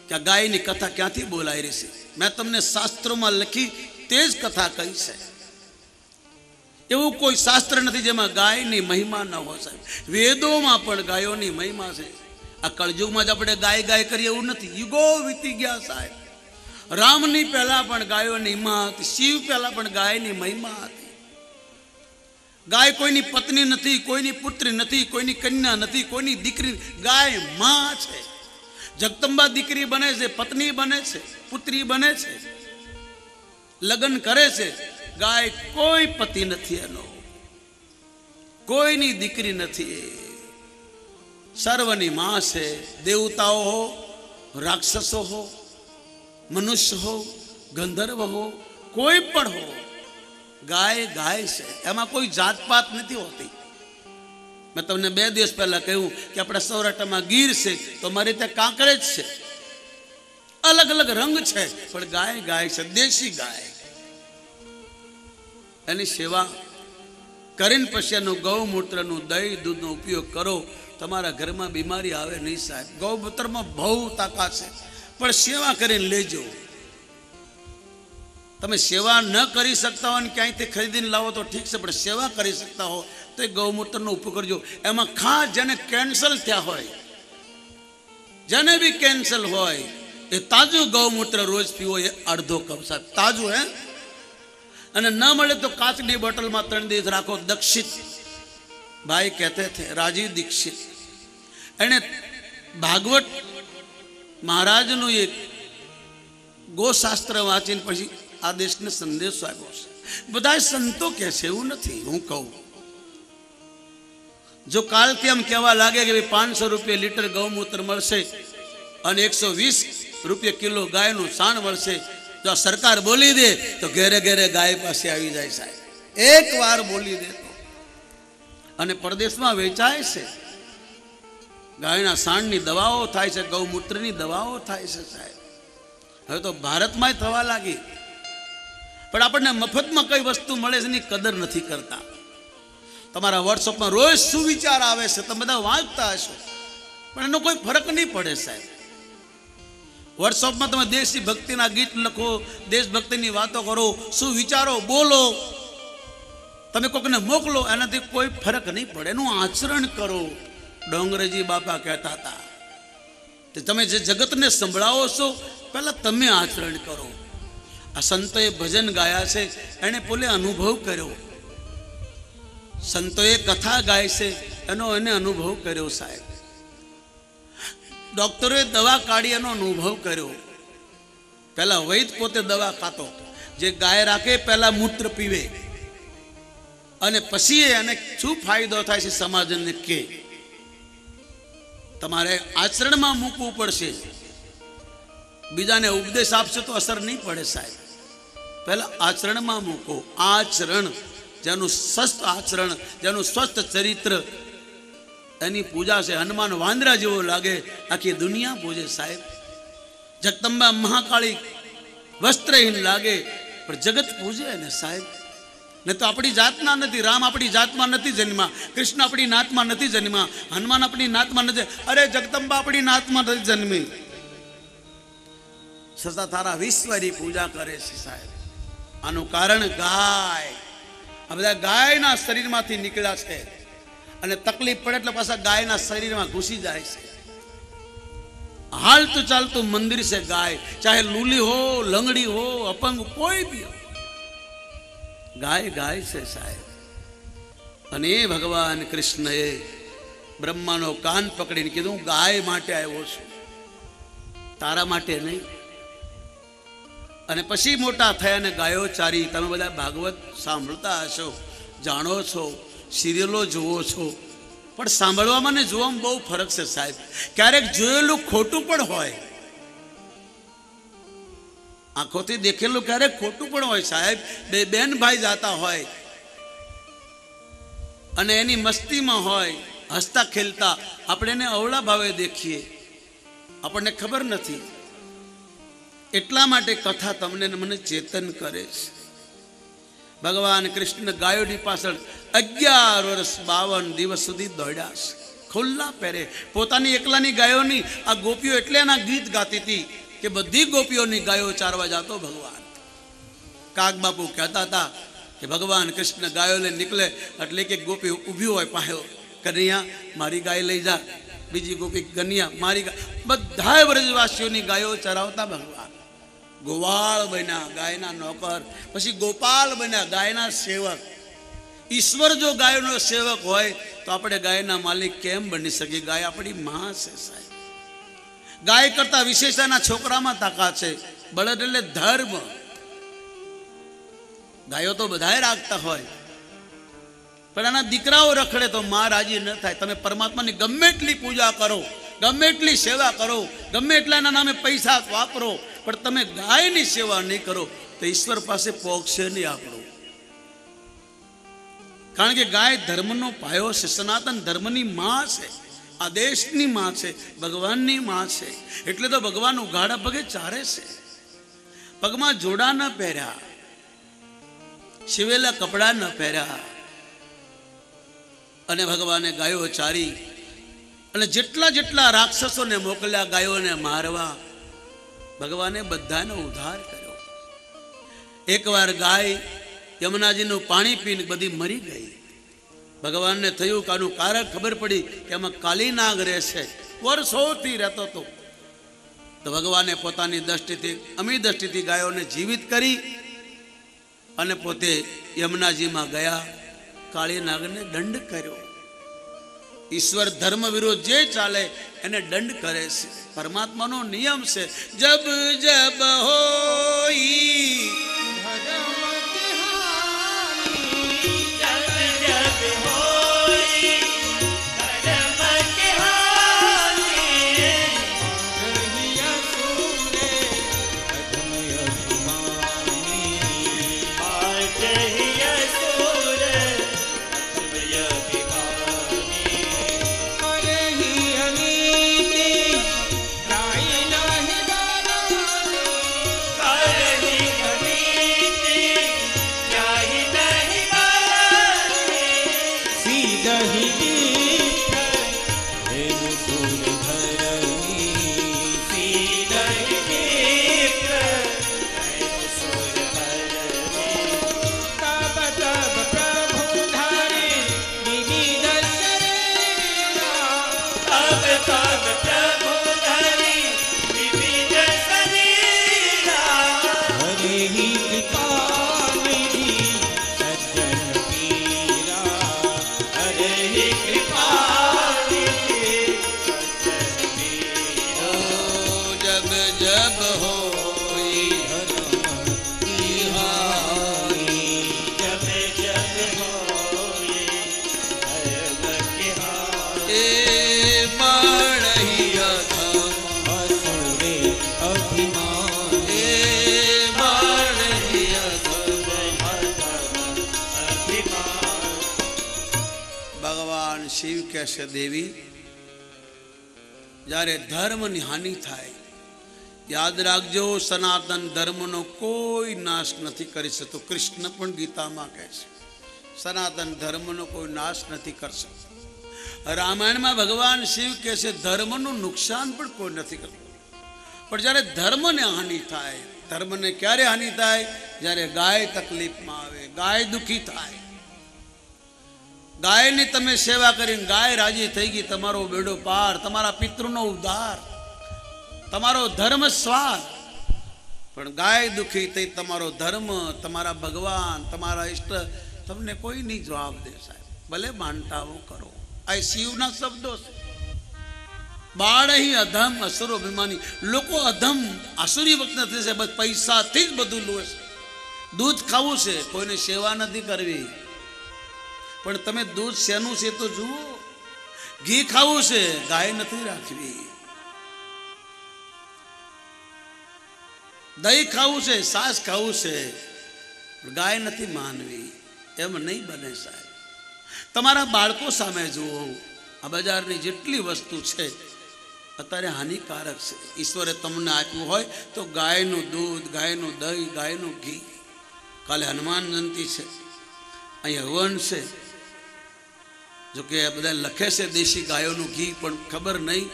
કે આ ગાયની કથા ક્યાંથી બોલાઈ રહી છે। મેં તમને શાસ્ત્રોમાં લખી તે જ કથા કહી છે। એવું કોઈ શાસ્ત્ર નથી જેમાં ગાયની મહિમા ન હોય સાહેબ। વેદોમાં પણ ગાયોની મહિમા છે। આ કળયુગમાં જ આપણે ગાય ગાય કરીએ એવું નથી, યુગો વીતી ગયા સાહેબ। રામની પહેલા પણ ગાયોની મહિમા હતી, શિવ પહેલા પણ ગાયની મહિમા હતી। ગાય કોઈની પત્ની નથી, કોઈની પુત્રી નથી, કોઈની કન્યા નથી, કોઈની દીકરી, ગાય માં છે। જગદંબા દીકરી બને છે, પત્ની બને છે, પુત્રી બને છે, લગ્ન કરે છે। ગાય કોઈ પતિ નથી એનો, કોઈની દીકરી નથી, સર્વની માં છે। દેવતાઓ હો, રાક્ષસો હો, મનુષ્ય હો, ગંધર્વ હો, કોઈ પણ હો, ગાય ગાય છે, એમાં કોઈ જાતપાત નથી હોતી। મેં તમને 2 દિવસ પહેલા કહ્યું કે આપણા સૌરાષ્ટ્રમાં ગીર છે તો મારી ત્યાં કાંકરેજ છે, અલગ અલગ રંગ છે, પણ ગાય ગાય છે, દેશી ગાય। એની સેવા કરીને પછી એનું ગૌમૂત્રનું દહીં દૂધનો ઉપયોગ કરો, તમારા ઘરમાં બીમારી આવે નહીં સાહેબ। ગૌમૂત્રમાં બહુ તાકાત છે, પણ સેવા કરીને લેજો। તમે સેવા ન કરી શકતા હો ને ક્યાંયથી ખરીદીને લાવો તો ઠીક છે, પણ સેવા કરી શકતા હો તો એ ગૌમૂત્રનો ઉપયોગ કરજો। એમાં ખાસ જેને કેન્સર થયા હોય, જેને બી કેન્સર હોય, એ તાજું ગૌમૂત્ર રોજ પીવો, એ અડધો કપ સાહેબ, તાજું હે। અને ન મળે તો કાચની બોટલમાં 3 દિવસ રાખો। દક્ષિત ભાઈ કહેતે થે, રાજીવ દીક્ષિત, એને ભાગવત મહારાજનું એક ગોશાસ્ત્ર વાંચીને પછી આ દેશને સંદેશો આપ્યો છે। બધા સંતો કહે છે, એવું નથી, હું કહું। જો કાલથી આમ કહેવા લાગે કે 500 રૂપિયા લીટર ગૌમૂત્ર મળશે અને 120 રૂપિયા કિલો ગાયનું છાણ મળશે, જો આ સરકાર બોલી દે તો ઘેરે ઘેરે ગાય પાસે આવી જાય સાહેબ। એક વાર બોલી દે તો, અને પરદેશમાં વેચાય છે। ગાયના છાણની દવાઓ થાય છે, ગૌમૂત્રની દવાઓ થાય છે સાહેબ। હવે તો ભારતમાં થવા લાગી, પણ આપણને મફતમાં કઈ વસ્તુ મળે છે એની કદર નથી કરતા। તમારા વોટ્સઅપમાં રોજ સુવિચાર આવે છે, તમે બધા વાંચતા હશો, પણ એનો કોઈ ફરક નહીં પડે સાહેબ। વોટ્સઅપમાં તમે દેશી ભક્તિના ગીત લખો, દેશભક્તિની વાતો કરો, સુવિચારો બોલો, તમે કોઈકને મોકલો, એનાથી કોઈ ફરક નહીં પડે, એનું આચરણ કરો। ડોંગરેજી બાપા કહેતા હતા કે તમે જે જગતને સંભળાવો છો પહેલા તમે આચરણ કરો। આ સંતોએ ભજન ગાયા છે, એને પોલે અનુભવ કર્યો, સંતોએ કથા ગાય છે એનો એને અનુભવ કર્યો સાહેબ। ડોક્ટરોએ દવા કાઢી એનો અનુભવ કર્યો। પહેલા વૈદ પોતે દવા ખાતો, જે ગાય રાખે પહેલા મૂત્ર પીવે અને પછી એને શું ફાયદો થાય છે સમાજને કે તમારે આચરણમાં મૂકવું પડશે। બીજાને ઉપદેશ આપશે તો અસર નહીં પડે સાહેબ, પહેલા આચરણમાં મૂકો। આચરણ, જેનું સ્વસ્થ આચરણ, જેનું સ્વસ્થ ચરિત્ર, એની પૂજા છે। હનુમાન વાંદરા જેવો લાગે, આખી દુનિયા પૂજે સાહેબ। જગદંબા મહાકાળી વસ્ત્રહીન લાગે, પણ જગત પૂજે ને સાહેબ। ને તો આપણી જાતના નથી. રામ આપણી જાતમાં નથી જન્મ્યા, કૃષ્ણ આપણી નાતમાં નથી જન્મ્યા, હનુમાન આપણી નાતમાં નથી, અરે જગદંબા આપણી નાતમાં નથી જન્મી, છતાં તારા વિશ્વની પૂજા કરે છે સાહેબ. આનું કારણ ગાય. આ બધા ગાયના શરીરમાંથી નીકળ્યા છે અને તકલીફ પડે એટલે પાછા ગાયના શરીરમાં ઘૂસી જાય છે. હાલતું ચાલતું મંદિર છે ગાય, ચાહે લૂલી હો, લંગડી હો, અપંગ કોઈ બી હો, ગાય ગાય છે સાહેબ. અને એ ભગવાન કૃષ્ણએ બ્રહ્માનો કાન પકડીને કીધું, હું ગાય માટે આવ્યો છું, તારા માટે નહીં. અને પછી મોટા થયા અને ગાયો ચારી. તમે બધા ભાગવત સાંભળતા હશો, જાણો છો, સિરિયલો જુઓ છો, પણ સાંભળવામાં ને જોવામાં બહુ ફરક છે સાહેબ. ક્યારેક જોયેલું ખોટું પણ હોય, આંખોથી દેખેલું ક્યારેક ખોટું પણ હોય સાહેબ. બે બેન ભાઈ જાતા હોય અને એની મસ્તીમાં હોય, હસતા ખેલતા, આપણે એને અવળા ભાવે દેખીએ, આપણને ખબર નથી. એટલા માટે કથા તમને મને ચેતન કરે છે. ભગવાન કૃષ્ણ ગાયોની પાછળ 11 વર્ષ 52 દિવસ સુધી દોડ્યા છે, ખુલ્લા પહેરે. પોતાની એકલાની ગાયોની, આ ગોપીઓ એટલે એના ગીત ગાતી હતી કે બધી ગોપીઓની ગાયો ચારવા જાતો ભગવાન. કાગ બાપુ કહેતા હતા કે ભગવાન કૃષ્ણ ગાયો લઈને નીકળે એટલે કે ગોપી ઊભી હોય પાસે, કનૈયા મારી ગાય લઈ જા, બીજી ગોપી કનૈયા મારી ગાય. બધા વ્રજવાસીઓની ગાયો ચરાવતા ભગવાન. ગોવાળ બન્યા, ગાયના નોકર, પછી ગોપાલ બન્યા, ગાયના સેવક. ઈશ્વર જો ગાયનો સેવક હોય તો આપણે ગાયના માલિક કેમ બની શકીએ? ગાય આપણી માં છે સાહેબ. ગાય કરતા વિશેષ એના છોકરામાં તાકાત છે. બળદ એટલે ધર્મ. ગાયો તો બધાએ રાખતા હોય, પણ એના દીકરાઓ રખડે તો માં રાજી ન થાય. તમે પરમાત્માની ગમે એટલી પૂજા કરો, ગમે એટલી સેવા કરો, ગમે એટલા એના નામે પૈસા વાપરો, પણ તમે ગાયની સેવા નહીં કરો તો ઈશ્વર પાસે પહોંચશે નહીં આપણું. કારણ કે ગાય ધર્મનો પાયો છે, સનાતન ધર્મની માં છે, આ દેશની માં છે, ભગવાનની માં છે. એટલે તો ભગવાન ઉઘાડા પગે ચારે છે. પગમાં જોડા ન પહેર્યા, સિવેલા કપડા ન પહેર્યા, અને ભગવાને ગાયો ચારી. અને જેટલા જેટલા રાક્ષસોને મોકલ્યા ગાયોને મારવા, ભગવાને બધાનો ઉદ્ધાર કર્યો. એકવાર ગાય યમુનાજીનું પાણી પીને બધી મરી ગઈ. ભગવાનને થયું કે આનું કારણ ખબર પડી કે એમાં કાલી નાગ રહેશે, વર્ષોથી રહેતો હતો. તો ભગવાને પોતાની દ્રષ્ટિથી, અમી દ્રષ્ટિથી ગાયોને જીવિત કરી અને પોતે યમુનાજીમાં ગયા, કાળી નાગને દંડ કર્યો. ઈશ્વર ધર્મ વિરોધ જે ચાલે એને દંડ કરે છે. પરમાત્માનો નિયમ છે, જબ જબ હોઈ શિવ કહેશે, દેવી જ્યારે ધર્મની હાનિ થાય, યાદ રાખજો સનાતન ધર્મનો કોઈ નાશ નથી કરી શકતો. કૃષ્ણ પણ ગીતામાં કહે છે, સનાતન ધર્મનો કોઈ નાશ નથી કરશે. રામાયણમાં ભગવાન શિવ કહે છે ધર્મનું નુકસાન પણ કોઈ નથી કરતું. પણ જ્યારે ધર્મને હાનિ થાય, ધર્મને ક્યારે હાનિ થાય? જ્યારે ગાય તકલીફમાં આવે, ગાય દુઃખી થાય. ગાયની તમે સેવા કરીને ગાય રાજી થઈ ગઈ, તમારો બેડો પાર, તમારા પિતૃનો ઉદ્ધાર, તમારો ધર્મ સ્વાદ. પણ ગાય દુઃખી થઈ, તમારો ધર્મ, તમારા ભગવાન, તમારા ઈષ્ટ તમને કોઈ નહીં જવાબ દે સાહેબ, ભલે માનતાઓ કરો. આ શિવના શબ્દો છે. બાળ અહીં અધમ અસુરો અભિમાની. લોકો અધમ આસુરી વખત નથી છે, બસ પૈસાથી જ બધું લે છે. દૂધ ખાવું છે, કોઈને સેવા નથી કરવી. પણ તમે દૂધ શેનું છે તો જુઓ. ઘી ખાવું છે, ગાય નથી રાખવી. દહીં ખાવું છે, છાશ ખાવું છે, ગાય નથી માનવી. એમ નહીં બને સાહેબ. તમારા બાળકો સામે જુઓ. આ બજારની જેટલી વસ્તુ છે અત્યારે હાનિકારક છે. ઈશ્વરે તમને આપ્યું હોય તો ગાયનું દૂધ, ગાયનું દહીં, ગાયનું ઘી. કાલે હનુમાન જયંતિ છે, અહીં હવન છે. જોકે આ બધા લખે છે દેશી ગાયોનું ઘી, પણ ખબર નહીં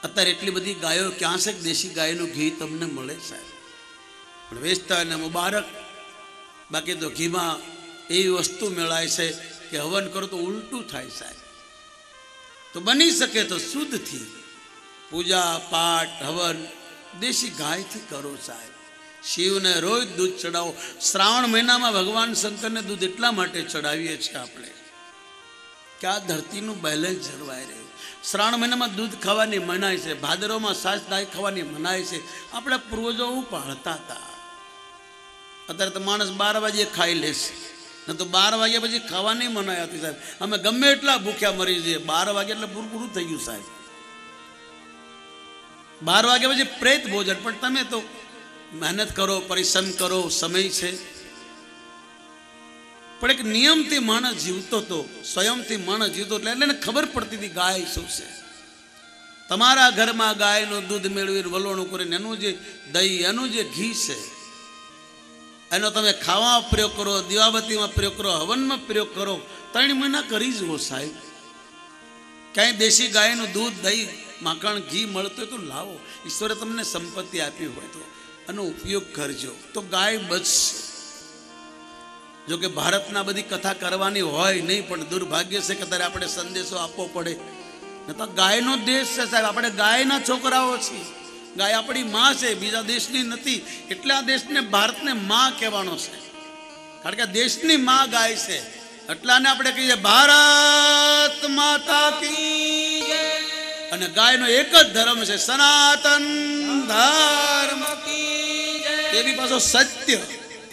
અત્યારે એટલી બધી ગાયો ક્યાં છે દેશી ગાયનું ઘી તમને મળે સાહેબ. પણ વેચતા એને મુબારક. બાકી તો ઘીમાં એવી વસ્તુ મેળાય છે કે હવન કરો તો ઉલટું થાય સાહેબ. તો બની શકે તો શુદ્ધથી પૂજા પાઠ હવન દેશી ગાયથી કરો સાહેબ. શિવને રોજ દૂધ ચડાવો. શ્રાવણ મહિનામાં ભગવાન શંકરને દૂધ એટલા માટે ચડાવીએ છીએ આપણે કે આ ધરતીનું બેલેન્સ જળવાઈ રહે. શ્રાવણ મહિનામાં દૂધ ખાવાની મનાય છે, ભાદરવામાં છાશ દાય ખાવાની મનાય છે. આપણા પૂર્વજો પાળતા હતા. અત્યારે તો માણસ 12 વાગે ખાઈ લેશે, ન તો 12 વાગ્યા પછી ખાવાની મનાઈ હતી સાહેબ. અમે ગમે એટલા ભૂખ્યા મરી જઈએ, 12 વાગે એટલે પૂરું થઈ ગયું સાહેબ. 12 વાગ્યા પછી પ્રેત ભોજન. પણ તમે તો મહેનત કરો, પરિશ્રમ કરો, સમય છે. પણ એક નિયમથી માણસ જીવતો હતો, સ્વયંથી માણસ જીવતો એટલે એને ખબર પડતી હતી ગાય શું છે. તમારા ઘરમાં ગાયનું દૂધ મેળવીને વલોણું કરીને એનું જે દહીં, એનું જે ઘી છે એનો તમે ખાવામાં પ્રયોગ કરો, દીવાબત્તીમાં પ્રયોગ કરો, હવનમાં પ્રયોગ કરો. 3 મહિના કરી જુઓ સાહેબ. ક્યાંય દેશી ગાયનું દૂધ, દહીં, માખણ, ઘી મળતું હોય તો લાવો. ઈશ્વરે તમને સંપત્તિ આપી હોય તો એનો ઉપયોગ કરજો, તો ગાય બચશે. જોકે ભારતના બધી કથા કરવાની હોય નહીં, પણ દુર્ભાગ્ય છે કે ત્યારે આપણે સંદેશો આપવો પડે. ન તો ગાયનો દેશ છે સાહેબ. આપણે ગાયના છોકરાઓ છીએ. ગાય આપણી માં છે, બીજા દેશની નથી. એટલે આ દેશને, ભારતને માં કહેવાનો છે, કારણ કે દેશની માં ગાય છે. એટલાને આપણે કહીએ ભારત માતા કી જય. અને ગાયનો એક જ ધર્મ છે, સનાતન ધર્મ કી જય. એ બી પાછો સત્ય,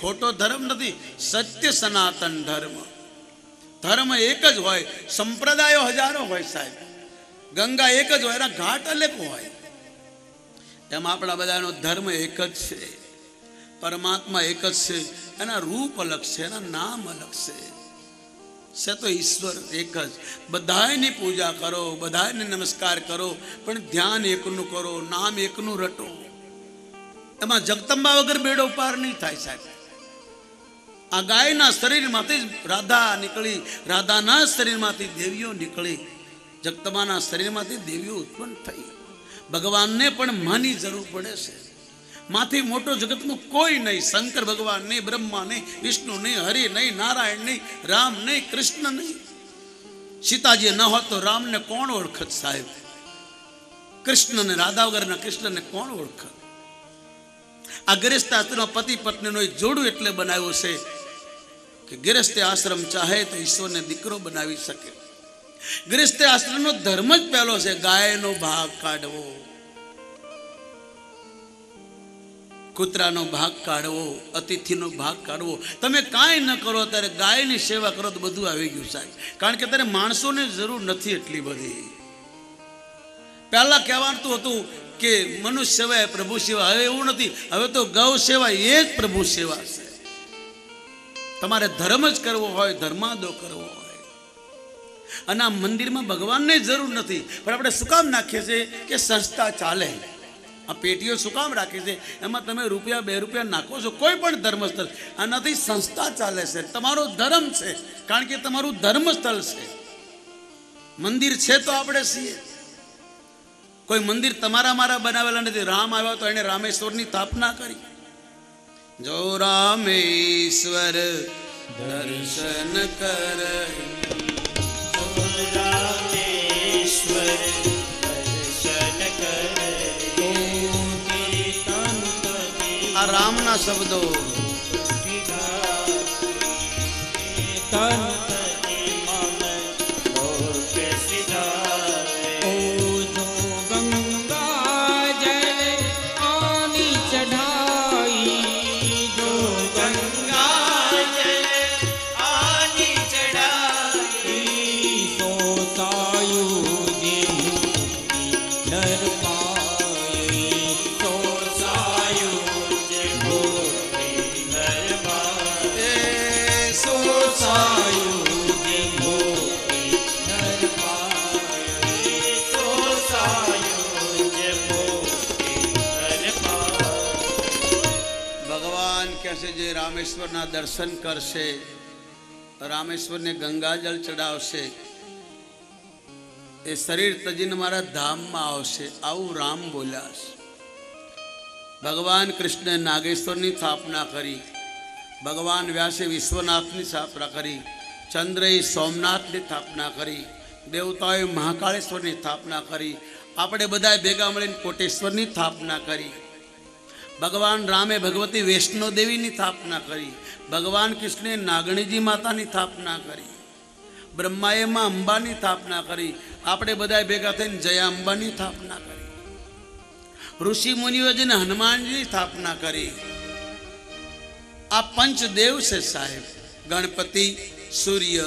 ખોટો ધર્મ નથી, સત્ય સનાતન ધર્મ. ધર્મ એક જ હોય, સંપ્રદાયો હજારો હોય સાહેબ. ગંગા એક જ હોય, એના ઘાટ અલગ હોય. એમ આપણા બધાનો ધર્મ એક જ છે, પરમાત્મા એક જ છે. એના રૂપ અલગ છે, એના નામ અલગ છે તો ઈશ્વર એક જ. બધાની પૂજા કરો, બધાને નમસ્કાર કરો, પણ ધ્યાન એકનું કરો, નામ એકનું રટો. એમાં જગદંબા વગર બેડો પાર નહીં થાય સાહેબ. આ ગાયના શરીરમાંથી જ રાધા નીકળી, રાધાના શરીરમાંથી દેવીઓ નીકળી, જગદંબાના શરીરમાંથી દેવીઓ ઉત્પન્ન થઈ. ભગવાનને પણ માની જરૂર પડે છે. માથી મોટો જગતમાં કોઈ નહીં. શંકર ભગવાન નહીં, બ્રહ્મા નહીં, વિષ્ણુ નહીં, હરિ નહીં, નારાયણ નહીં, રામ નહીં, કૃષ્ણ નહીં. સીતાજી ન હોત તો રામને કોણ ઓળખત સાહેબ? કૃષ્ણને, રાધા વગરના કૃષ્ણને કોણ ઓળખત? આ ગૃહસ્થ આશ્રમમાં પતિ પત્નીનો એક જોડું એટલે બનાવ્યું છે કે ગૃહસ્થ આશ્રમ ચાહે તો ઈશ્વરને દીકરો બનાવી શકે. ગૃહસ્થ આશ્રમનો ધર્મ જ પહેલો છે, ગાયનો ભાગ કાઢવો, કૂતરાનો ભાગ કાઢવો, અતિથિનો ભાગ કાઢવો. તમે કાંઈ ન કરો ત્યારે ગાયની સેવા કરો તો બધું આવી ગયું સાહેબ. કારણ કે ત્યારે માણસોની જરૂર નથી એટલી બધી. પહેલા કહેવાતું હતું કે મનુષ્ય સેવા પ્રભુ સેવા. હવે એવું નથી. હવે તો ગૌ સેવા એ જ પ્રભુ સેવા છે. તમારે ધર્મ જ કરવો હોય, ધર્માદો કરવો હોય. અને આ મંદિરમાં ભગવાનને જરૂર નથી, પણ આપણે શું કામ નાખીએ છીએ કે સંસ્થા ચાલે. આ પેટીઓ શું કામ રાખી છે? એમાં તમે રૂપિયા 2 રૂપિયા નાખો છો, કોઈ પણ ધર્મસ્થળ, આનાથી સંસ્થા ચાલે છે, તમારો ધર્મ છે, કારણ કે તમારું ધર્મસ્થળ છે. મંદિર છે તો આપણે છીએ. કોઈ મંદિર તમારા મારા બનાવેલા નથી. રામ આવ્યા તો એને રામેશ્વરની સ્થાપના કરી. જો રામેશ્વર દર્શન કર, આ રામના શબ્દો. જે રામેશ્વરના દર્શન કરશે, રામેશ્વરને ગંગાજળ ચડાવશે, એ શરીર તજીને મારા ધામમાં આવશે. આવું રામ બોલ્યા છે. ભગવાન કૃષ્ણે નાગેશ્વરની સ્થાપના કરી, ભગવાન વ્યાસે વિશ્વનાથની સ્થાપના કરી, ચંદ્રએ સોમનાથની સ્થાપના કરી, દેવતાઓએ મહાકાળેશ્વરની સ્થાપના કરી, આપણે બધા ભેગા મળીને કોટેશ્વરની સ્થાપના કરી. ભગવાન રામે ભગવતી વૈષ્ણો દેવીની સ્થાપના કરી, ભગવાન કૃષ્ણે નાગણીજી માતાની સ્થાપના કરી, બ્રહ્માએ માં અંબાની સ્થાપના કરી, આપણે બધા ભેગા થઈને જયા અંબાની સ્થાપના કરી, ઋષિ મુનિઓ જઈને હનુમાનજીની સ્થાપના કરી. આ પંચદેવ છે સાહેબ. ગણપતિ, સૂર્ય,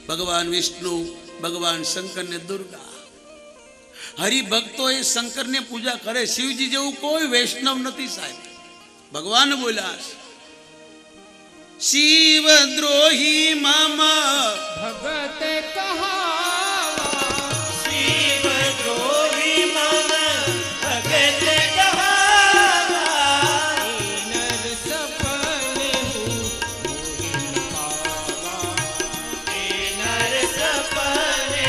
ભગવાન વિષ્ણુ, ભગવાન શંકર ને દુર્ગા. હરિભક્તો એ શંકરને પૂજા કરે. શિવજી જેવું કોઈ વૈષ્ણવ નથી સાહેબ. ભગવાન બોલ્યા શિવ દ્રોહી મામા ભગત કહાવા, શિવ દ્રોહી મામા ભગત કહાવા, નર સપને મોહિન પાવા, નર સપને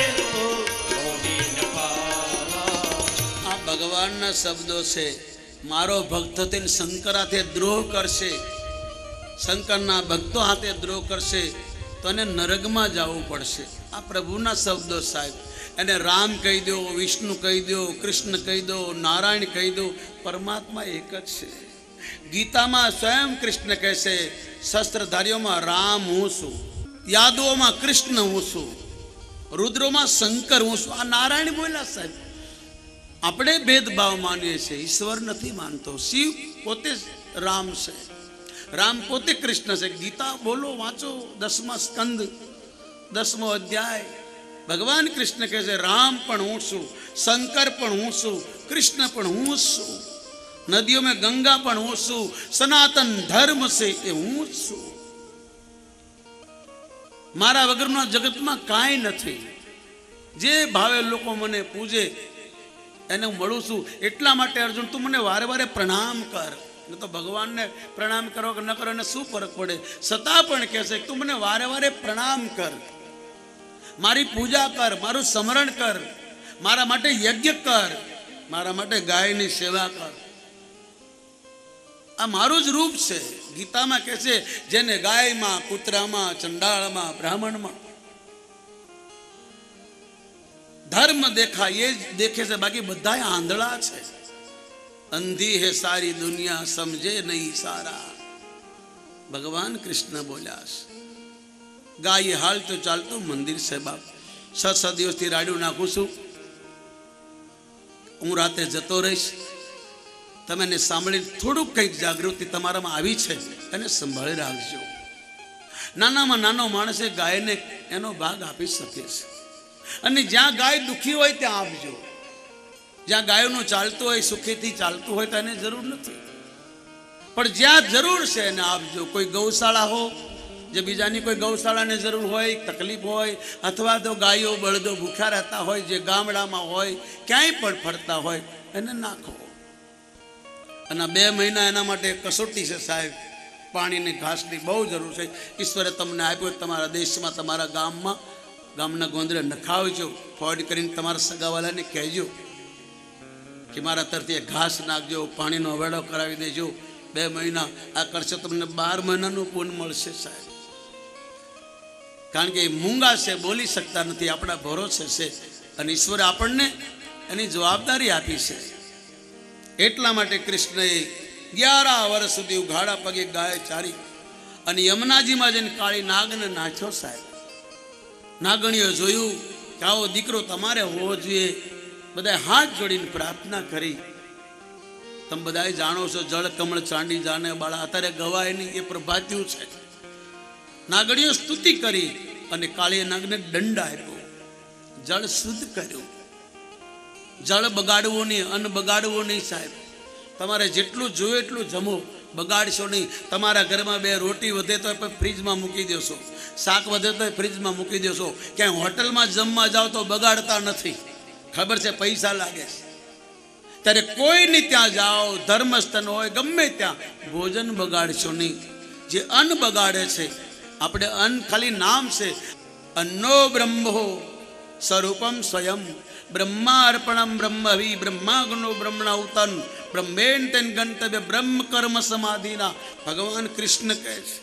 મોહિન પાવા. આ ભગવાનના શબ્દો છે. મારો ભક્ત થઈને શંકર હાથે દ્રોહ કરશે, શંકરના ભક્તો હાથે દ્રોહ કરશે તો એને નરકમાં જવું પડશે. આ પ્રભુના શબ્દો સાહેબ. એને રામ કહી દો, વિષ્ણુ કહી દો, કૃષ્ણ કહી દો, નારાયણ કહી દો, પરમાત્મા એક જ છે. ગીતામાં સ્વયં કૃષ્ણ કહે છે, શસ્ત્રધારીઓમાં રામ હું છું, યાદવોમાં કૃષ્ણ હું છું, રુદ્રોમાં શંકર હું છું. આ નારાયણ બોલ્યા સાહેબ. આપણે ભેદભાવ માનીએ છીએ, ઈશ્વર નથી માનતો. શિવ પોતે રામ છે, રામ પોતે કૃષ્ણ છે. ગીતા બોલો, વાંચો, 10મા સ્કંદ 10મો અધ્યાય. ભગવાન કૃષ્ણ કહે છે રામ પણ હું છું, શંકર પણ હું છું, કૃષ્ણ પણ હું છું, નદીઓમાં ગંગા પણ હું છું, સનાતન ધર્મ છે એ હું છું. મારા વગરના જગતમાં કાંઈ નથી. જે ભાવે લોકો મને પૂજે એને હું મળું છું. એટલા માટે અર્જુન તું મને વારે વારે પ્રણામ કર. ન તો ભગવાનને પ્રણામ કરો કે ન કરો એને શું ફરક પડે? છતાં પણ કહે છે તું મને વારે વારે પ્રણામ કર, મારી પૂજા કર, મારું સ્મરણ કર, મારા માટે યજ્ઞ કર, મારા માટે ગાયની સેવા કર. આ મારું જ રૂપ છે. ગીતામાં કહે છે જેને ગાયમાં, કૂતરામાં, ચંડાળમાં, બ્રાહ્મણમાં ધર્મ દેખાય એ જ દેખે છે, બાકી બધા આંધળા છે. અંધી હે સારી દુનિયા, સમજે નહીં સારા. ભગવાન કૃષ્ણ બોલ્યા છે. ગાય હાલતું ચાલતું મંદિર છે બાપ. 6 દિવસથી રાડ્યું નાખું છું. હું રાતે જતો રહીશ. તમે એને સાંભળી થોડુંક કંઈક જાગૃતિ તમારામાં આવી છે એને સંભાળી રાખજો. નાનામાં નાનો માણસ એ ગાયને એનો ભાગ આપી શકે છે. અને જ્યાં ગાય દુઃખી હોય ત્યાં આપજો. જ્યાં ગાયોનું ચાલતું હોય, સુખીથી ચાલતું હોય તો એને જરૂર નથી, પણ જ્યાં જરૂર છે એને આપજો. કોઈ ગૌશાળા હો, જે બીજાની કોઈ ગૌશાળાને જરૂર હોય, તકલીફ હોય, અથવા તો ગાયો બળદો ભૂખ્યા રહેતા હોય, જે ગામડામાં હોય, ક્યાંય પણ ફરતા હોય, એને નાખો. અને 2 મહિના એના માટે કસોટી છે સાહેબ. પાણીની ઘાસની બહુ જરૂર છે. ઈશ્વરે તમને આપ્યો, તમારા દેશમાં, તમારા ગામમાં, ગામના ગોંદરે નખાવજો. ફોડ કરીને તમારા સગાવાલાને કહેજો કે મારા તરફથી ઘાસ નાખજો, પાણીનો વેડો કરાવી દેજો. 2 મહિના આ કરશો, તમને 12 મહિનાનું પૂન મળશે સાહેબ. કારણ કે એ મૂંગા છે, બોલી શકતા નથી, આપણા ભરોસે છે. અને ઈશ્વરે આપણને એની જવાબદારી આપી છે. એટલા માટે કૃષ્ણએ 11 વર્ષ સુધી ઉઘાડા પગે ગાય ચારી અને યમુનાજીમાં જઈને કાળી નાગને નાખ્યો સાહેબ. નાગણીઓ જોયું કે આવો દીકરો તમારે હોવો જોઈએ. બધાએ હાથ જોડીને પ્રાર્થના કરી. તમે બધાએ જાણો છો, જળ કમળ ચાંડી જાને બાળા. અત્યારે ગવાય નહીં, એ પ્રભાત્યું છે. નાગણીઓ સ્તુતિ કરી અને કાળી નાગને દંડ આપ્યો. જળ શુદ્ધ કર્યું. જળ બગાડવું નહીં, અન્ન બગાડવું નહીં સાહેબ. તમારે જેટલું જોઈએ એટલું જમો, બગાડશો નહીં. તમારા ઘરમાં 2 રોટી વધે તો ફ્રીજમાં મૂકી દેશો, શાક વધે તો ફ્રીજમાં મૂકી દેશો. ક્યાંય હોટલમાં જમવા જાઓ તો બગાડતા નથી, ખબર છે પૈસા લાગે છે. ત્યારે કોઈની ત્યાં જાઓ, ધર્મસ્થળ હોય ગમે ત્યાં, ભોજન બગાડશો નહીં. જે અન્ન બગાડે છે, આપણે અન્ન ખાલી નામ છે. અન્નો બ્રહ્મો સ્વરૂપમ સ્વયં બ્રહ્માર્પણમ બ્રહ્મવિ બ્રહ્માગ્નો બ્રહ્મણાઉતન બ્રહ્મેન તેન ગંતવ્ય બ્રહ્મ કર્મ સમાધિના ભગવાન કૃષ્ણ કહે છે.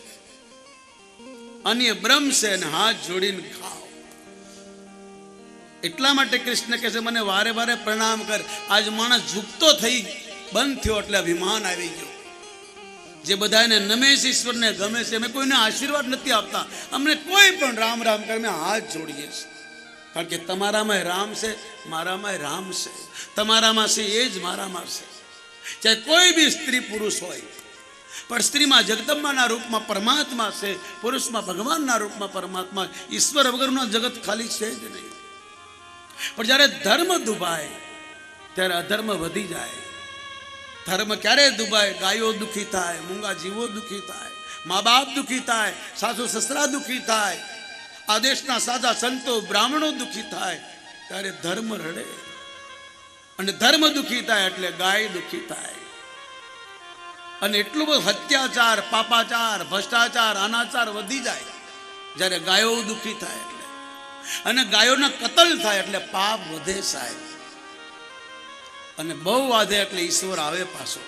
અન્ય બ્રહ્મ છે અને હાથ જોડીને ખાઓ. એટલા માટે કૃષ્ણ કહે છે મને વારે વારે પ્રણામ કર. આજ માણસ ઝૂકતો થઈ બંધ થયો એટલે અભિમાન આવી ગયો. જે બધાને નમે છે, ઈશ્વરને ગમે છે, અમે કોઈને આશીર્વાદ નથી આપતા. અમને કોઈ પણ રામ રામ કરે અમે હાથ જોડીએ છીએ. કારણ કે તમારામાં રામ છે, મારામાં રામ છે. તમારામાં છે એ જ મારામાં છે. ચાહે કોઈ બી સ્ત્રી પુરુષ હોય, પણ સ્ત્રીમાં જગદંબાના રૂપમાં પરમાત્મા છે, પુરુષમાં ભગવાનના રૂપમાં પરમાત્મા. ઈશ્વર વગરનો જગત ખાલી છે જ નહીં. પણ જ્યારે ધર્મ દુભાય ત્યારે અધર્મ વધી જાય. ધર્મ ક્યારે દુભાય? ગાયો દુઃખી થાય, મૂંગા જીવો દુઃખી થાય, મા બાપ દુઃખી થાય, સાસુ સસરા દુઃખી થાય, આ દેશના સાદા સંતો બ્રાહ્મણો દુઃખી થાય, ત્યારે ધર્મ રડે. અને ધર્મ દુઃખી થાય એટલે ગાય દુઃખી થાય. અને એટલું બધું અત્યાચાર, પાપાચાર, ભ્રષ્ટાચાર, અનાચાર વધી જાય જ્યારે ગાયો દુઃખી થાય એટલે. અને ગાયોના કતલ થાય એટલે પાપ વધે સાહેબ. અને બહુ વાધે એટલે ઈશ્વર આવે પાછો,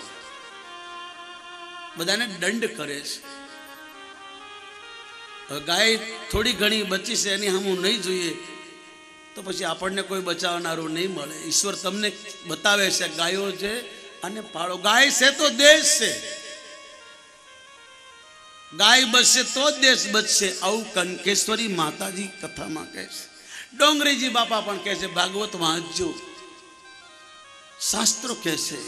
બધાને દંડ કરે છે. ગાય થોડી ઘણી બચી છે, એની હમું નહીં જોઈએ તો પછી આપણને કોઈ બચાવનારું નહીં મળે. ઈશ્વર તમને બતાવે છે ગાયો છે અને પાળો. ગાય છે તો દેશ છે, ગાય બચશે તો દેશ બચશે. આવું કંકેશ્વરી માતાજી કથામાં કહે છે. ડોંગરીજી બાપા પણ કહે છે ભાગવત વાંચજો, શાસ્ત્રો કહે છે.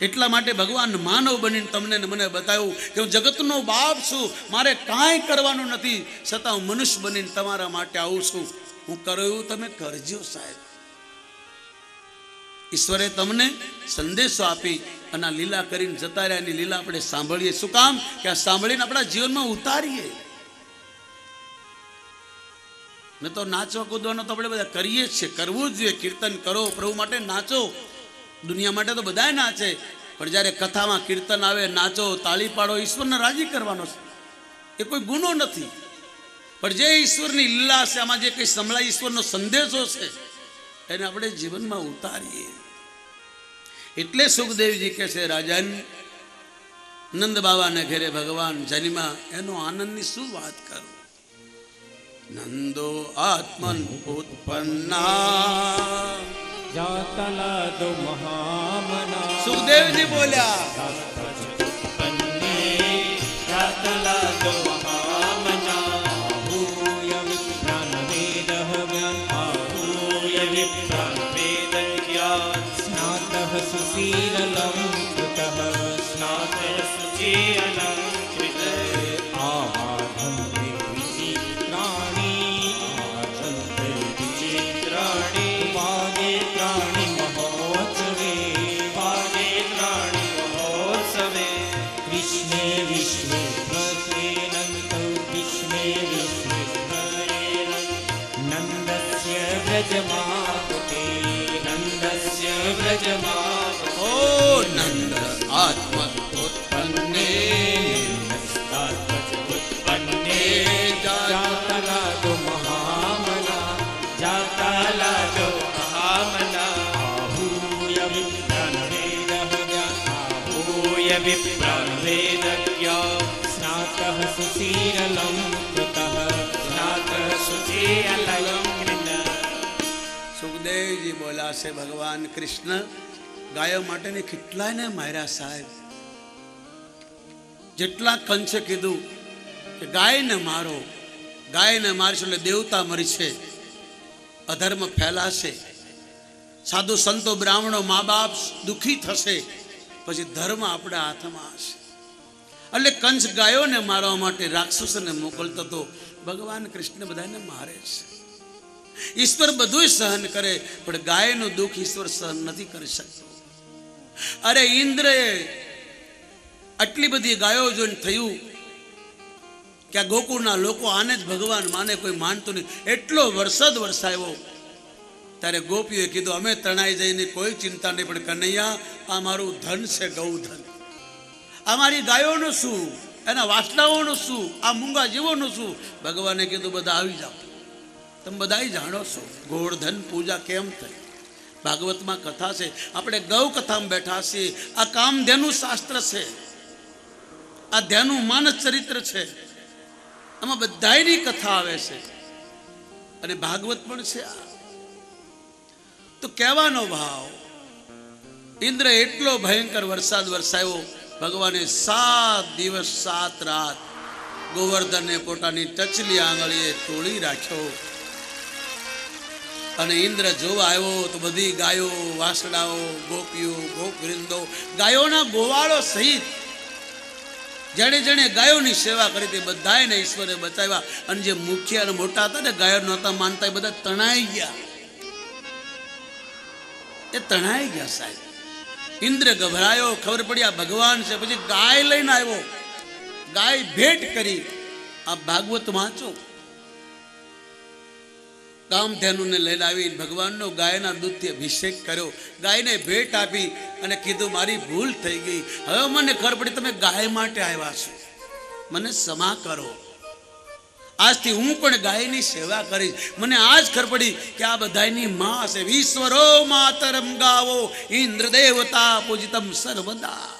એટલા માટે ભગવાન માનવ બનીને તમને ને મને બતાવ્યું કે હું જગતનો બાપ છું, મારે કાંઈ કરવાનું નથી, છતાં હું મનુષ્ય બનીને તમારા માટે આવું છું. હું કરું એવું તમે કરજો સાહેબ. ઈશ્વરે તમને સંદેશો આપી અને લીલા કરીને જતા રહ્યા. એની લીલા આપણે સાંભળીએ. શું કામ? કે આ સાંભળીને આપણા જીવનમાં ઉતારીએ. ને તો નાચવા કૂદવાનો તો આપણે બધા કરીએ જ છે, કરવું જ જોઈએ. કીર્તન કરો, પ્રભુ માટે નાચો. દુનિયા માટે તો બધા નાચે, પણ જ્યારે કથામાં કીર્તન આવે, નાચો, તાળી પાડો, ઈશ્વરને રાજી કરવાનો છે. એ કોઈ ગુનો નથી. પણ જે ઈશ્વરની લીલા છે, આમાં જે કંઈ સંભળાય ઈશ્વરનો સંદેશો છે, એને આપણે જીવનમાં ઉતારીએ. એટલે સુખદેવજી કહે છે રાજન, નંદ બાબાને ઘેરે ભગવાન જન્મા, એનો આનંદની શું વાત કરું. નંદો આત્મન ઉત્પન્ના જાતલાદો મહામના. સુખદેવજી બોલ્યા જાતલાદો મહામના. આહૂય વિપ્રાન વેદ જ્ઞાન, આહૂય વિપ્રાન વેદ જ્ઞાન. સ્નાતઃ સુશીલમ કૃતઃ, સ્નાતઃ સુશીલમ કૃતઃ. આવાધંતે વિચિત્રાણિ, આવાધંતે વિચિત્રાણિ. વાગે પ્રાણિ મહોત્સવે, વાગે પ્રાણિ મહોત્સવે. કૃષ્ણે વિશ્વે પ્રસેનંત, કૃષ્ણે વિશ્વે પ્રસેનંત. નંદસ્ય વ્રજમાપતે, નંદસ્ય વ્રજમાપતે. ઓ નંદ આત્મોત્પન્ને ઉત્પન્ને જાતા લાદો મહામના જાતા લાદો મહામના આહૂય વિપ્રાણવેદજ્ઞ સ્નાતઃ સુશીલં કૃતઃ સ્નાતઃ સુશીલં કૃતઃ. સુખદેવજી બોલ્યા છે ભગવાન કૃષ્ણ ગાયો માટેને કેટલાયને માર્યા સાહેબ. જેટલા કંસે કીધું કે ગાયને મારો, ગાયને મારશો એટલે દેવતા મરશે, અધર્મ ફેલાશે, સાધુ સંતો બ્રાહ્મણો મા બાપ દુઃખી થશે, પછી ધર્મ આપણા હાથમાં હશે. એટલે કંસ ગાયોને મારવા માટે રાક્ષસોને મોકલતો તો ભગવાન કૃષ્ણ બધાને મારે છે. ઈશ્વર બધું સહન કરે પણ ગાયનું દુઃખ ઈશ્વર સહન નથી કરી શકતો. અરે ઇન્દ્રએ આટલી બધી ગાયો જોઈને થયું કે આ ગોકુળના લોકો આને જ ભગવાન માને, કોઈ માનતું નહીં. એટલો વરસાદ વરસાવ્યો ત્યારે ગોપીઓએ કીધું અમે તણાઈ જઈને કોઈ ચિંતા નહીં, પણ કનૈયા આ મારું ધન છે, ગૌધન. આ મારી ગાયોનું શું, એના વાસણાઓનું શું, આ મૂંગા જીવોનું શું? ભગવાને કીધું બધા આવી જાઓ, તમે બધા જાણો છો ગોવર્ધન પૂજા કેમ થઈ. ભાગવતમાં કથા છે, આપણે ગૌ કથામાં બેઠા છીએ. આ કામધેનું શાસ્ત્ર છે, આ ધ્યાનું માનસ ચરિત્ર છે, આમાં બધાયની કથા આવે છે અને ભાગવત પણ છે. આ તો કહેવાનો ભાવ, ઇન્દ્ર એટલો ભયંકર વરસાદ વરસાવ્યો, ભગવાને 7 દિવસ 7 રાત ગોવર્ધનને પોતાની ટચલી આંગળીએ તોડી રાખ્યો. અને ઇન્દ્ર જોવા આવ્યો તો બધી ગાયો, વાસડાઓ, ગોપીઓ, ગોપવૃંદો, ગાયોના ગોવાળો સહિત જેણે જેણે ગાયોની સેવા કરી તે બધાને ઈશ્વરે બચાવ્યા. અને જે મુખ્ય અને મોટા હતા ને ગાયો નહોતા માનતા એ બધા તણાઈ ગયા, એ તણાઈ ગયા સાહેબ. ઇન્દ્ર ગભરાયો, ખબર પડી આ ભગવાન છે. પછી ગાય લઈને આવ્યો, ગાય ભેટ કરી. આ ભાગવત વાંચો. કામધેનુને લઈને આવી ભગવાનનો ગાયના દૂધથી અભિષેક કર્યો, ગાયને ભેટ આપી અને કીધું મારી ભૂલ થઈ ગઈ, હવે મને ખબર પડી તમે ગાય માટે આવ્યા છો, મને ક્ષમા કરો. આજથી હું પણ ગાયની સેવા કરીશ. મને આજ ખબર પડી કે આ બધાની માં છે. વિશ્વરો માતરમ ગાવો ઇન્દ્ર દેવતા પૂજિતમ સર્વદા.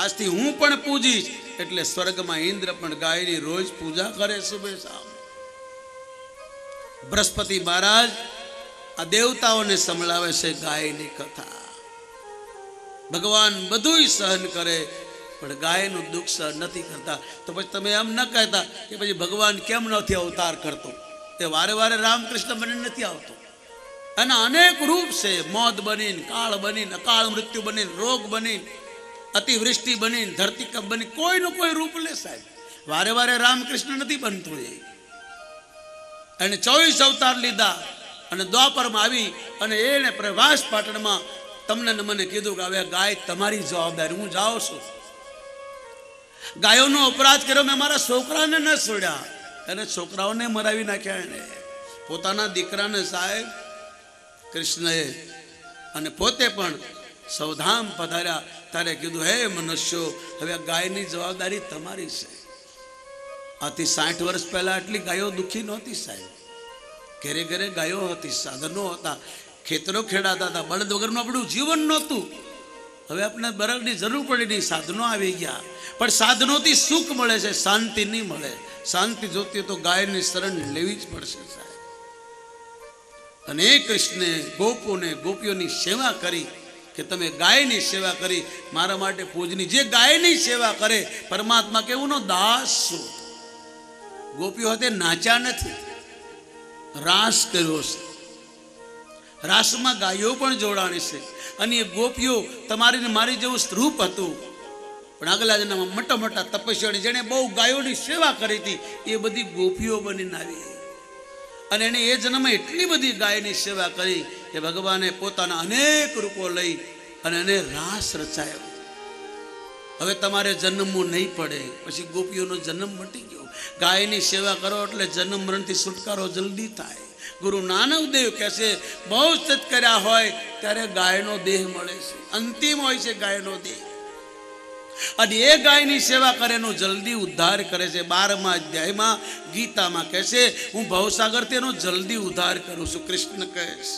આજથી હું પણ પૂજીશ. એટલે સ્વર્ગમાં ઇન્દ્ર પણ ગાયની રોજ પૂજા કરે. સુબે શામ બૃહસ્પતિ મહારાજ આ દેવતાઓને સંભળાવે છે ગાયની કથા. ભગવાન બધું સહન કરે પણ ગાયનું દુઃખ સહન નથી કરતા. તો પછી તમે એમ ન કહેતા કે પછી ભગવાન કેમ નથી અવતાર કરતો? તે વારે વારે રામકૃષ્ણ બનીને નથી આવતો. એના અનેક રૂપ છે. મોત બનીને, કાળ બનીને, અકાળ મૃત્યુ બનીને, રોગ બનીને, અતિવૃષ્ટિ બનીને, ધરતીકંપ બની, કોઈનું કોઈ રૂપ લે સાહેબ. વારે વારે રામકૃષ્ણ નથી બનતું. એને 24 અવતાર લીધા અને દ્વાપરમાં આવી અને એને પ્રવાસ પાટણમાં તમને મને કીધું કે હવે ગાય તમારી જવાબદારી, હું જાઉં છું. ગાયોનો અપરાધ કર્યો, મેં મારા છોકરાને ન છોડ્યા, એને છોકરાઓને મરાવી નાખ્યા. એને પોતાના દીકરાને સાહેબ કૃષ્ણએ અને પોતે પણ સૌધામ પધાર્યા ત્યારે કીધું હે મનુષ્યો, હવે ગાયની જવાબદારી તમારી છે. આથી 60 વર્ષ પહેલા આટલી ગાયો દુઃખી નહોતી સાહેબ. ઘરે ઘરે ગાયો હતી, સાધનો હતા, ખેતરો ખેડાતા હતા, બળદ વગરનું આપણું જીવન નહોતું. હવે આપણે બળદની જરૂર પડી નહીં, સાધનો આવી ગયા. પણ સાધનોથી સુખ મળે છે, શાંતિ નહીં મળે. શાંતિ જોતી તો ગાયની શરણ લેવી જ પડશે સાહેબ. અને એ કૃષ્ણે ગોપોને ગોપીઓની સેવા કરી કે તમે ગાયની સેવા કરી મારા માટે પૂજની. જે ગાયની સેવા કરે પરમાત્મા કેવું નો દાસ છું. ગોપીઓ હાથે નાચ્યા નથી, રાસ કર્યો છે. રાસમાં ગાયો પણ જોડાણી છે. અને એ ગોપીઓ તમારી ને મારી જેવું સ્વરૂપ હતું, પણ આગલા જન્મમાં મોટા મોટા તપસ્વીઓની જેણે બહુ ગાયોની સેવા કરી હતી એ બધી ગોપીઓ બનીને આવી. અને એને એ જન્મમાં એટલી બધી ગાયની સેવા કરી કે ભગવાને પોતાના અનેક રૂપો લઈ અને એને રાસ રચાયો. હવે તમારે જન્મવું નહીં પડે, પછી ગોપીઓનો જન્મ મટી ગયો. ગાયની સેવા કરો એટલે જન્મ મરણથી છુટકારો જલ્દી થાય. गुरु नानक देव कैसे बहुत सत कर्या होय त्यारे गायनो देह मळे छे, अंतिम होय छे गायनो देह। અને એ ગાયની સેવા કરે એનો જલ્દી ઉદ્ધાર કરે છે। 12મા અધ્યાયમાં ગીતામાં કહે છે હું ભવસાગરથી એનો જલ્દી ઉદ્ધાર કરું છું, કૃષ્ણ કહે છે।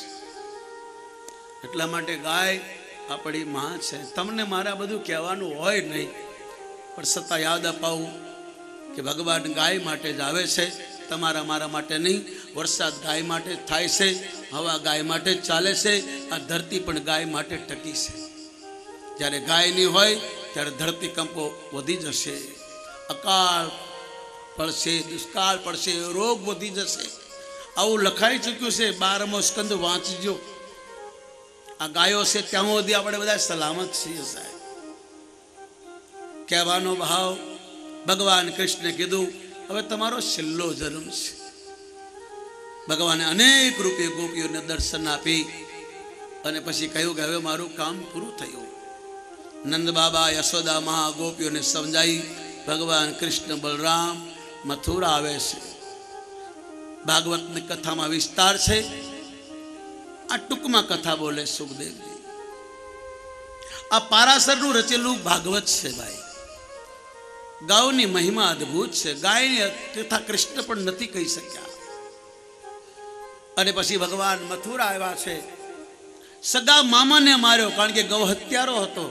એટલા માટે ગાય આપણી માં છે। તમને મારા બધું કહેવાનું હોય નહીં, પણ છતાં યાદ અપાવું કે ભગવાન ગાય માટે જ આવે છે, તમારા મારા માટે નહીં। વરસાદ ગાય માટે થાય છે, હવા ગાય માટે જ ચાલે છે, આ ધરતી પણ ગાય માટે ટકી છે। જ્યારે ગાય નહીં હોય ત્યારે ધરતીકંપો વધી જશે, અકાળ પડશે, દુષ્કાળ પડશે, રોગ વધી જશે। આવું લખાઈ ચૂક્યું છે। 12મો સ્કંદ વાંચજો। આ ગાયો છે ત્યાં સુધી આપણે બધા સલામત છીએ સાહેબ। કહેવાનો ભાવ ભગવાન કૃષ્ણે કીધું હવે તમારો છેલ્લો જન્મ છે। ભગવાને અનેક રૂપે ગોપીઓને દર્શન આપી અને પછી કહ્યું કે હવે મારું કામ પૂરું થયું। નંદ બાબા યશોદા મા ગોપીઓને સમજાઈ ભગવાન કૃષ્ણ બલરામ મથુરા આવે છે। ભાગવતની કથામાં વિસ્તાર છે, આ ટૂંકમાં કથા બોલે સુખદેવજી। આ પારાશરનું રચેલું ભાગવત છે ભાઈ। ગાયની મહિમા અદ્ભુત છે। ગાયની કથા કૃષ્ણ પણ નથી કહી શક્યા। અને પછી ભગવાન મથુરા આવ્યા છે। સગા મામાને માર્યો, કારણ કે ગૌ હત્યારો હતો।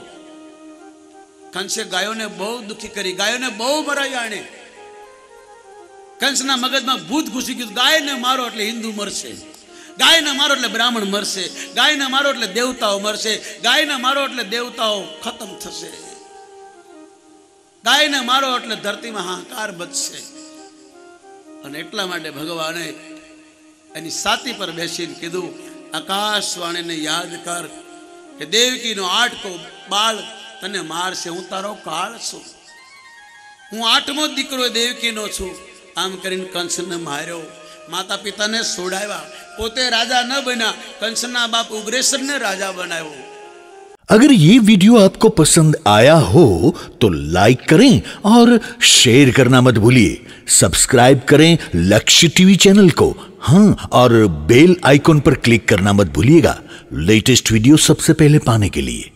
કંસે ગાયોને બહુ દુખી કરી, ગાયોને બહુ મરાઈ આણે। કંસના મગજમાં ભૂત ઘૂસી ગયું, ગાયને મારો એટલે હિન્દુ મરશે, ગાયને મારો એટલે બ્રાહ્મણ મરશે, ગાયને મારો એટલે દેવતાઓ મરશે, ગાયને મારો એટલે દેવતાઓ ખતમ થશે, ગાયને મારો એટલે ધરતીમાં હાહાકાર બચશે। અને એટલા માટે ભગવાને એની છાતી પર બેસીને કીધું આકાશવાણીને યાદ કર કે દેવકીનો આઠકો બાળ તને મારશે, હું તારો કાળ છું, હું 8મો દીકરો દેવકીનો છું। આમ કરીને કંસને માર્યો, માતા પિતાને છોડાવ્યા, પોતે રાજા ન બન્યા, કંસના બાપ ઉગ્રેસરને રાજા બનાવ્યો। अगर ये वीडियो आपको पसंद आया हो तो लाइक करें और शेयर करना मत भूलिए। सब्सक्राइब करें लक्ष्य टीवी चैनल को, हाँ, और बेल आइकॉन पर क्लिक करना मत भूलिएगा लेटेस्ट वीडियो सबसे पहले पाने के लिए।